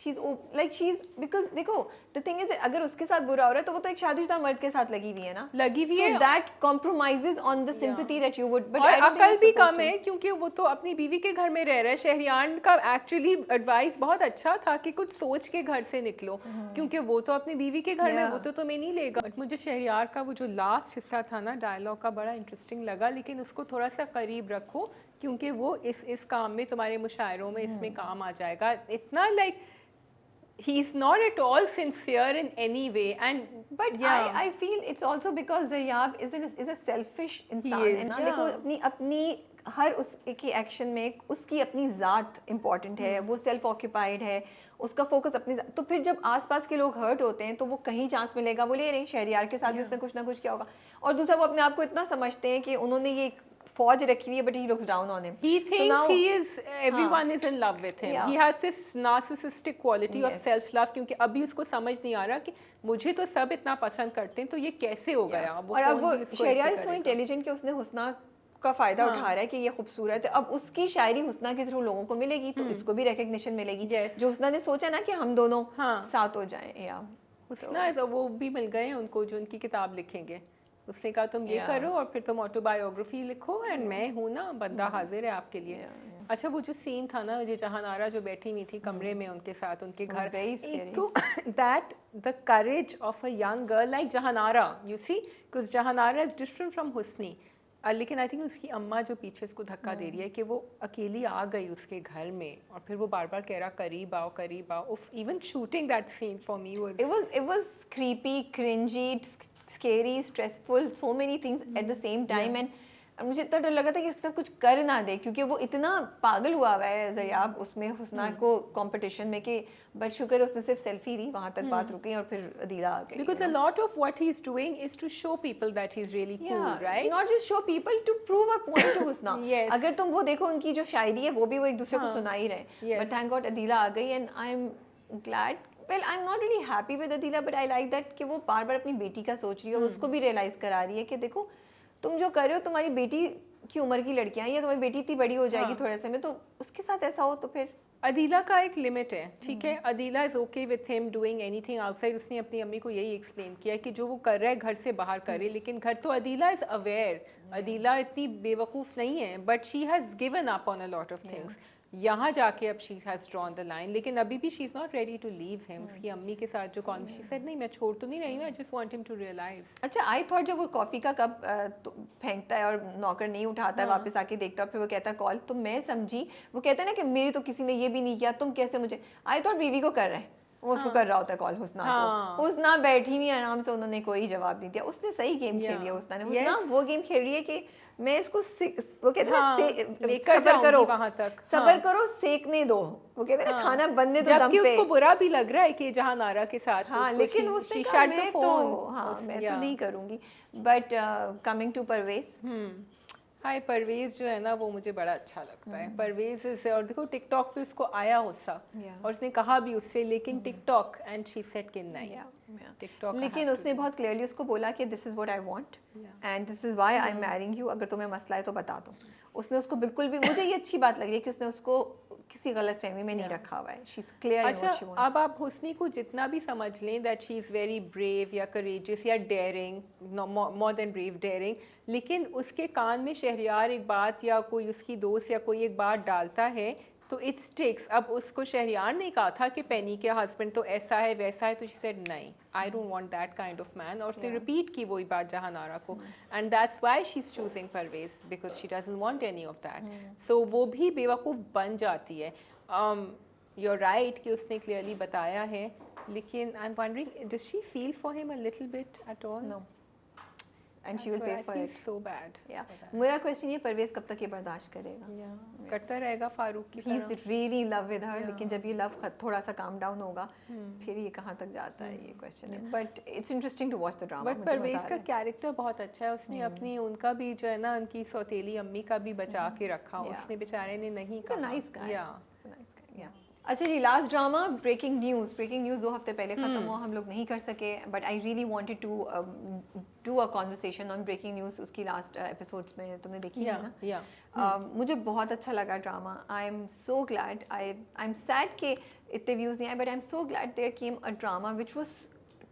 S1: she's like she's because देखो the thing is that अगर उसके साथ बुरा हो रहा है तो वो तो एक शादीशुदा मर्द के साथ लगी हुई है ना,
S2: लगी हुई है,
S1: so that compromises on the sympathy that you would, but
S2: और
S1: I don't think
S2: अकल
S1: it's
S2: भी
S1: supposed
S2: कम
S1: to.
S2: है क्योंकि वो तो अपनी बीवी के घर में रह रहा है। शहरियार का एक्चुअली एडवाइस बहुत अच्छा था कि कुछ सोच के घर से निकलो, क्योंकि वो तो अपनी बीवी के घर में, वो तो तुम्हें नहीं लेगा। बट मुझे शहरियार का वो जो लास्ट हिस्सा था ना डायलॉग का बड़ा इंटरेस्टिंग लगा, लेकिन उसको थोड़ा सा करीब रखो क्योंकि वो इस काम में तुम्हारे मुशायरों में इसमें काम आ जाएगा। इतना like he is not at all sincere in any way, and
S1: But
S2: yeah,
S1: I feel it's also because Zaryab is a selfish इंसान
S2: is,
S1: है ना,
S2: yeah.
S1: देखो अपनी हर उस के एक्शन में उसकी अपनी ज़ात इम्पॉर्टेंट है, वो सेल्फ ऑक्यूपाइड है, उसका फोकस अपनी तो फिर जब आसपास के लोग हर्ट होते हैं तो वो कहीं चांस मिलेगा बोले नहीं शहरियार के साथ भी उसने कुछ ना कुछ किया होगा, और दूसरा वो अपने आप को इतना समझते हैं कि उन्होंने ये फौज रखी हुई है, but he looks down on him.
S2: he thinks he is, everyone is in love with him.
S1: Yeah.
S2: He has this narcissistic quality of
S1: Yes.
S2: self love, क्योंकि अभी उसको समझ नहीं आ रहा कि मुझे तो सब इतना पसंद करते हैं तो ये कैसे हो गया।
S1: और अब वो शहरियार सो इंटेलिजेंट कि उसने हुस्ना का फायदा उठा रहा है कि ये खूबसूरत है, अब उसकी शायरी हुस्ना के थ्रू लोगों को मिलेगी तो इसको भी रिकग्निशन मिलेगी।
S2: Yes.
S1: जो हुस्ना ने सोचा ना कि हम दोनों साथ हो जाएं, या
S2: हुस्ना तो वो भी मिल गए हैं उनको जो उनकी किताब लिखेंगे। उसने कहा तुम ये करो और फिर तुम ऑटोबायोग्राफी लिखो, एंड मैं हूँ ना, बंदा हाजिर है आपके लिए। अच्छा वो जो सीन था ना, ये जहानारा जो बैठी हुई थी कमरे में उनके साथ उनके घर, एक तो that the courage of a young girl like Jahanara, you see, because Jahanara is different from Husni. लेकिन आई थिंक उसकी अम्मा जो पीछे उसको धक्का दे रही है कि वो अकेली आ गई उसके घर में, और फिर वो बार बार कह रहा करीब आओ करीब आओ। Even shooting that scene for me
S1: was creepy, cringy, scary, stressful, so many things at the same time, and मुझे इतना डर लगा था कि इसके साथ कुछ कर ना दे क्योंकि वो इतना पागल हुआ है ज़रियाब उसमें हुस्ना को कंपटीशन में कि बट शुक्र उसने सिर्फ सेल्फी ली, वहाँ तक बात रुकी और फिर अदीला आ गई।
S2: Because a lot of what he's doing is to show people that he's really cool, right?
S1: Not just show people, to prove a point to Husna.
S2: Yes.
S1: अगर तुम वो देखो उनकी जो शायरी है वो भी वो एक दूसरे को सुना ही रहे,
S2: Yes.
S1: but thank God Adeela आ गई, and I'm glad. Well, I'm not really happy with Adeela, but I like that कि वो बार बार अपनी बेटी का सोच रही है और उसको भी रियलाइज करा रही है कि देखो तुम जो कर रहे हो, तुम्हारी बेटी की उम्र की लड़कियां, या तुम्हारी बेटी इतनी बड़ी हो जाएगी थोड़े से में, तो उसके साथ ऐसा हो तो फिर
S2: अदीला का एक लिमिट है, ठीक है। Adeela is okay with him doing anything outside. उसने अपनी अम्मी को यही एक्सप्लेन किया कि जो वो कर रहा है घर से बाहर करे, लेकिन घर तो अदीला इज अवेयर, अदीला इतनी बेवकूफ़ नहीं है, but she has given up on a lot of things. यहाँ जाके अब she has drawn the line, लेकिन अभी भी she is not ready to leave him. उसकी अम्मी के साथ जो शी सेड नहीं मैं छोड़ तो नहीं रही हूँ, I just want him to realise.
S1: अच्छा आई थॉट जब वो कॉफ़ी का कप फेंकता है और नौकर नहीं उठाता है, वापस आके देखता है, फिर वो कहता है कॉल, तो मैं समझी वो कहता है ना कि मेरी तो किसी ने ये भी नहीं किया, तुम कैसे मुझे, आई थॉट बीवी को कर रहे हैं, वो उसको कर रहा होता है कॉल हुस्ना को। हुस्ना बैठी हुई आराम से, उन्होंने कोई जवाब नहीं दिया, उसने सही गेम खेल लिया हुस्ना ने। हुस्ना वो गेम खेल रही है कि मैं इसको वो कहते हैं
S2: लेकर
S1: करो
S2: वहां तक,
S1: सबर करो, सेकने दो, वो कहते हैं खाना बनने दो दम पे।
S2: उसको बुरा भी लग रहा है कि जहानारा के साथ,
S1: हाँ, लेकिन उसने कहा मैं तो नहीं करूंगी। बट कमिंग टू परवेज,
S2: हाय परवेज जो है ना वो मुझे बड़ा अच्छा लगता है। परवेज से, और देखो टिकटॉक पे उसको आया गुस्सा और उसने कहा भी उससे, लेकिन टिकटॉक एंड शी सेड कि नहीं टिकटॉक,
S1: लेकिन उसने बहुत क्लियरली उसको बोला कि this is what I want and this is why I am marrying you, अगर तुम्हें मसला है तो बता दो। उसने उसको बिल्कुल भी, मुझे ये अच्छी बात लग रही है कि उसने उसको किसी गलत फहमी में नहीं रखा हुआ है, she is clear in what she wants.
S2: अब आप हुस्नी को जितना भी समझ लें that she is very brave या करेजियस या daring, more than brave daring, लेकिन उसके कान में शहरियार एक बात या कोई उसकी दोस्त या कोई एक बात डालता है तो इट स्टिक्स। अब उसको शहरियार ने कहा था कि पेनी के हस्बैंड तो ऐसा है वैसा है, तो शी सेड नहीं, I don't want that kind of man, और उसने रिपीट की वही बात जहानारा को, and that's why she is choosing Parvez because she doesn't want any of that. So वो भी बेवकूफ़ बन जाती है। यू आर राइट कि उसने क्लियरली बताया है, लेकिन I am wondering does she feel for him a little bit at all?
S1: No, and she will pay for it.
S2: So bad.
S1: Yeah. मेरा क्वेश्चन ये, परवेज कब तक ये बर्दाश्त करेगा?
S2: करता रहेगा फारूक की तरह।
S1: He is really in love with her, लेकिन जब ये लव थोड़ा सा काम डाउन होगा फिर ये कहाँ तक जाता है, ये क्वेश्चन है। But it's interesting to watch the drama.
S2: But Parvez का कैरेक्टर बहुत अच्छा है, उसने अपनी उनका भी जो है ना उनकी सौतेली अम्मी का भी बचा के रखा, उसने बेचारे ने नहीं कहा।
S1: Nice guy. अच्छा जी, लास्ट ड्रामा ब्रेकिंग न्यूज़ 2 हफ्ते पहले ख़त्म हुआ, हम लोग नहीं कर सके, but I really wanted to do a conversation on breaking news. उसकी लास्ट एपिसोड्स में तुमने देखी है ना? मुझे बहुत अच्छा लगा ड्रामा। I am so glad, I am sad कि इतने व्यूज़ नहीं आए, but I am so glad there came a drama which was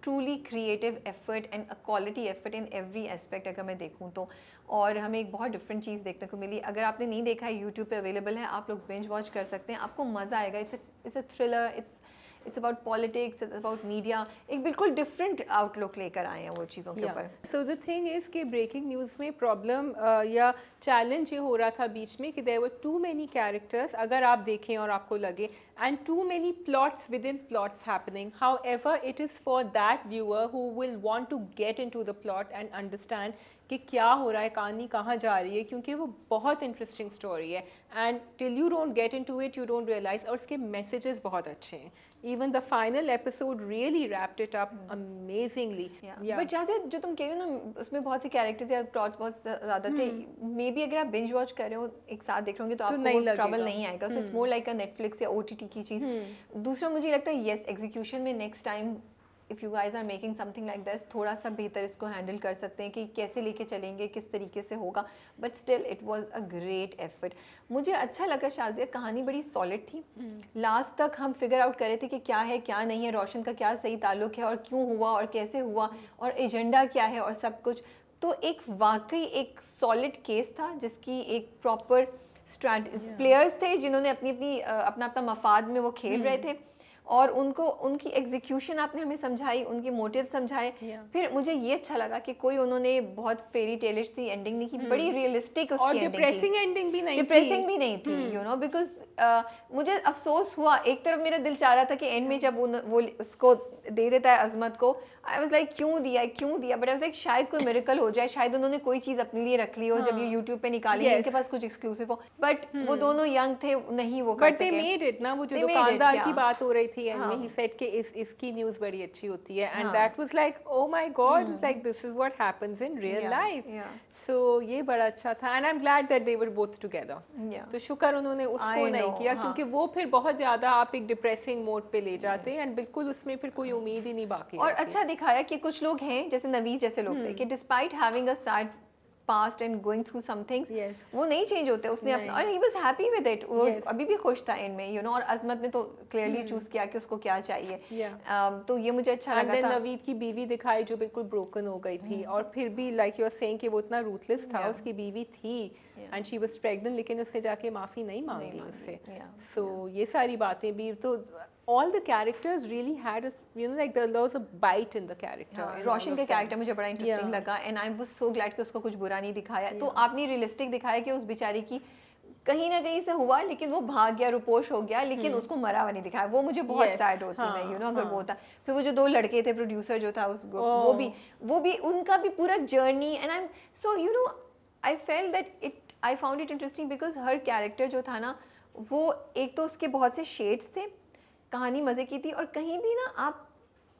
S1: truly creative effort and a quality effort in every aspect अगर मैं देखूँ तो। और हमें एक बहुत डिफरेंट चीज़ देखने को मिली। अगर आपने नहीं देखा है, यूट्यूब पे अवेलेबल है, आप लोग बिंज वॉच कर सकते हैं, आपको मज़ा आएगा। It's a thriller, it's about politics, it's about media. एक बिल्कुल डिफरेंट आउटलुक लेकर आए हैं वो चीज़ों के ऊपर।
S2: सो द थिंग इज़ कि ब्रेकिंग न्यूज़ में प्रॉब्लम या चैलेंज ये हो रहा था बीच में कि there were too many characters, अगर आप देखें और आपको लगे, and too many plots within plots happening. However it is for that viewer who will want to get into the plot and understand कि क्या हो रहा है, कहानी कहाँ जा रही है, क्योंकि वो बहुत इंटरेस्टिंग स्टोरी है। And till you don't get into it you don't realise. और उसके मैसेजेस बहुत अच्छे हैं। Even the final episode really wrapped it up amazingly.
S1: But जैसे जो तुम कह रहे हो ना, उसमें बहुत से कैरेक्टर्स या प्लॉट्स बहुत ज़्यादा थे। मे बी अगर आप बिंज वॉच कर रहे हो, एक साथ देख रहे होंगे, तो आपको वो ट्रबल नहीं आएगा। So it's more like a Netflix या OTT की चीज़। दूसरा मुझे लगता है येस, एग्जीक्यूशन में next time if you guys are making something like this, थोड़ा सा बेहतर इसको हैंडल कर सकते हैं कि कैसे लेके चलेंगे, किस तरीके से होगा। But still it was a great effort. मुझे अच्छा लगा शाज़िया, कहानी बड़ी सॉलिड थी। लास्ट तक हम फिगर आउट कर रहे थे कि क्या है क्या नहीं है, रोशन का क्या सही ताल्लुक है और क्यों हुआ और कैसे हुआ और एजेंडा क्या है और सब कुछ। तो एक वाकई एक सॉलिड केस था जिसकी एक प्रॉपर प्लेयर्स थे जिन्होंने अपना अपना मफाद में वो खेल रहे थे, और उनको उनकी एग्जीक्यूशन आपने हमें समझाई, उनके मोटिव समझाए। फिर मुझे ये अच्छा लगा कि कोई उन्होंने बहुत फेरी टेलिश सी एंडिंग नहीं की, बड़ी रियलिस्टिक उसकी एंडिंग थी।
S2: डिप्रेसिंग एंडिंग भी नहीं थी,
S1: डिप्रेसिंग भी नहीं थी, यू नो, बिकॉज मुझे अफसोस हुआ। एक तरफ मेरा दिल चाह रहा था कि एंड में जब वो उसको दे देता है अजमत को, आई वाज लाइक क्यों दिया, बट आई वाज लाइक शायद कोई मिरेकल हो जाए, शायद उन्होंने कोई चीज़ अपने लिए रख ली हो जब ये यूट्यूब पे निकालेंगे, इनके पास कुछ एक्सक्लूसिव हो। बट वो दोनों यंग थे, नहीं वो कर सके।
S2: बट दे मेड इट ना। वो जो दुकानदार की बात हो रही थी एंड में, ही सेड कि इसकी न्यूज़ बड़ी अच्छी होती है, and that was like oh my God, like this is what happens in real life. So ये बड़ा अच्छा था, and I am glad that they were both together. तो शुक्र उन्होंने उसको नहीं किया, क्योंकि वो फिर बहुत ज़्यादा आप एक डिप्रेसिंग मोड पे ले जाते हैं, एंड बिल्कुल उसमें फिर कोई उम्मीद ही नहीं बाकी।
S1: और अच्छा दिखाया कि कुछ लोग हैं, जैसे नवीद जैसे लोग थे, कि despite having a sad past and going through some things, वो नहीं चेंज होते। उसने अपना, और he was happy with it, वो अभी भी खुश था एंड में, यू नो। और अजमत ने तो क्लियरली चूज किया कि उसको क्या चाहिए। तो ये मुझे अच्छा लगा था।
S2: नवीद की बीवी दिखाई जो बिल्कुल ब्रोकन हो गई थी, और फिर भी लाइक यू आर सेइंग कि वो इतना रूथलेस था। उसकी बीवी थी एंड शी वाज प्रेग्नेंट, लेकिन उससे जाके माफी नहीं मांगी उससे। सो ये सारी बातें भी तो all the characters really had a, you know, like there was a bite in the character.
S1: रोशन का कैरेक्टर मुझे बड़ा इंटरेस्टिंग लगा, and I was so glad कि उसको कुछ बुरा नहीं दिखाया। तो आपने रियलिस्टिक दिखाया कि उस बेचारी की कहीं ना कहीं से हुआ, लेकिन वो भाग गया, रुपोश हो गया, लेकिन उसको मरा हुआ नहीं दिखाया। वो मुझे बहुत सैड होती मैं, यू नो, अगर वो होता। फिर वो जो 2 लड़के थे, प्रोड्यूसर जो था उस वो भी उनका भी पूरा journey, and I am so, you know, I felt that I found it interesting because her character जो था ना, वो एक तो उसके बहुत से शेड्स थे, कहानी मज़े की थी, और कहीं भी ना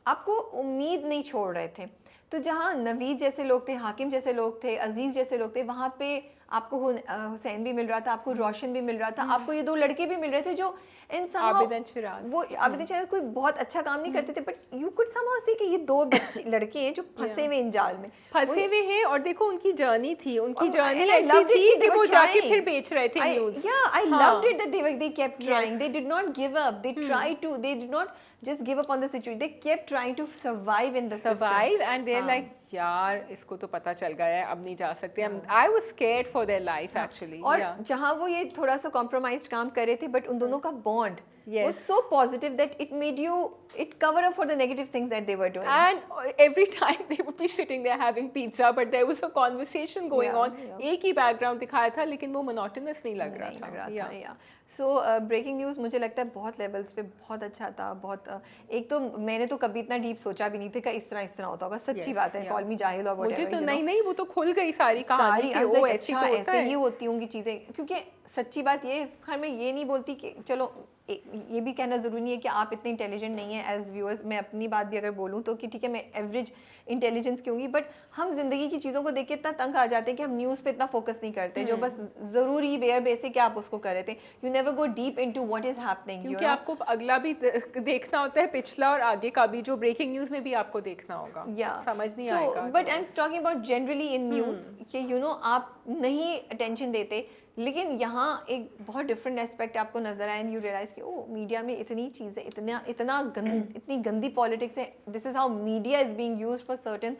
S1: आपको उम्मीद नहीं छोड़ रहे थे। तो जहाँ नवीद जैसे लोग थे, हाकिम जैसे लोग थे, अजीज़ जैसे लोग थे, वहाँ पे आपको हुसैन भी मिल रहा था, आपको रोशन भी मिल रहा था, आपको ये 2 लड़के भी मिल रहे थे जो
S2: आबिद शिराज,
S1: वो आबिद शिराज कोई बहुत अच्छा काम नहीं करते थे, बट यू कुड समहाउ सी कि ये 2 लड़के हैं जो फंसे हुए इन जाल में,
S2: फंसे हुए हैं। और देखो उनकी जर्नी थी, उनकी जर्नी ऐसी थी कि वो जाके फिर बेच रहे थे news.
S1: I loved it that they kept trying, they did not give up, they tried to, they did not just give up on the situation, they kept trying to survive in the system,
S2: and they're like यार इसको तो पता चल गया है, अब नहीं जा सकते हम। I was scared for their life actually.
S1: और जहाँ वो ये थोड़ा सा कॉम्प्रोमाइज्ड काम कर रहे थे, बट उन दोनों का bond was so positive that it covered up for the negative things that they were doing.
S2: And every time they would be sitting there having pizza, but there was a conversation going on. एक ही background दिखाया था, लेकिन वो monotonous नहीं लग रहा था।
S1: So breaking news मुझे लगता है बहुत लेवल्स पे बहुत अच्छा था। बहुत एक तो मैंने तो कभी इतना डीप सोचा भी नहीं था कि इस तरह होता होगा। सच्ची बात है, कॉल मी जाहिल और
S2: मुझे तो नहीं वो तो खुल गई सारी कहानी कि वो ऐसी तो होता है,
S1: ऐसे ही होती होंगी चीज़ें, क्योंकि सच्ची बात ये, खैर मैं ये नहीं बोलती कि चलो ये भी कहना ज़रूरी नहीं है कि आप इतने इंटेलिजेंट नहीं है एज व्यूअर्स। मैं अपनी बात भी अगर बोलूँ तो कि ठीक है मैं एवरेज इंटेलिजेंस की होंगी, बट हम ज़िंदगी की चीज़ों को देख के इतना तंग आ जाते हैं कि हम न्यूज़ पे इतना फोकस नहीं करते, जो बस ज़रूरी बेयर बेसिक है आप उसको कर रहे थे। You never go deep into what is happening,
S2: क्योंकि आपको अगला भी देखना होता है, पिछला और आगे का भी, जो ब्रेकिंग न्यूज़ में भी आपको देखना होगा। समझ नहीं आएगा
S1: but I am talking about generally in news कि यू नो आप नहीं अटेंशन देते, लेकिन यहाँ एक बहुत डिफरेंट एस्पेक्ट आपको नजर आए एंड यू रियलाइज कि ओ मीडिया में इतनी चीज़ें, इतनी गंदी पॉलिटिक्स है। This is how media is being used for certain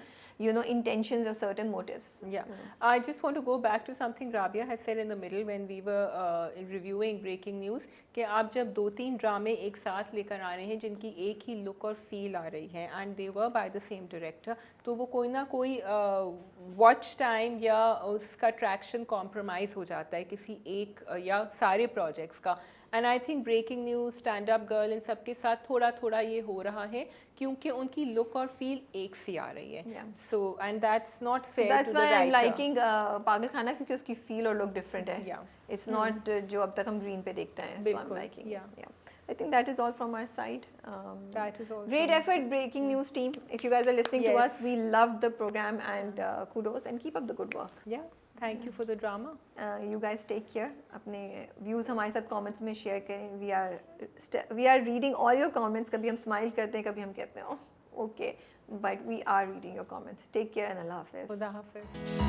S1: intentions or certain motives.
S2: Yeah, I just want to go back to something Rabia had said in the middle when we were reviewing breaking news, कि आप जब 2-3 ड्रामे एक साथ लेकर आ रहे हैं जिनकी एक ही लुक और फील आ रही है and they were by the same director, तो वो कोई ना कोई वॉच टाइम या उसका ट्रैक्शन कॉम्प्रोमाइज़ हो जाता है किसी एक या सारे प्रोजेक्ट्स का। And I think breaking news, stand up girl, इन सब के साथ थोड़ा थोड़ा ये हो रहा है क्योंकि उनकी लुक और फील एक सी आ रही है। So and that's not fair to the writer.
S1: I'm liking पागल खाना क्योंकि उसकी फील और लुक डिफरेंट है।
S2: Yeah.
S1: It's not जो अब तक हम ग्रीन पे देखते हैं। So I'm liking.
S2: Yeah.
S1: I think that is all from our side.
S2: That is all.
S1: Great effort, breaking news team. If you guys are listening to
S2: Yes.
S1: us, we love the program and kudos and keep up the good work.
S2: Yeah. Thank you for the drama.
S1: You guys take care. अपने views हमारे साथ comments में share करें. We are reading all your comments. कभी हम smile करते हैं, कभी हम कहते हैं okay, but we are reading your comments. Take care and Allah Hafiz.
S2: खुदा हाफिज़.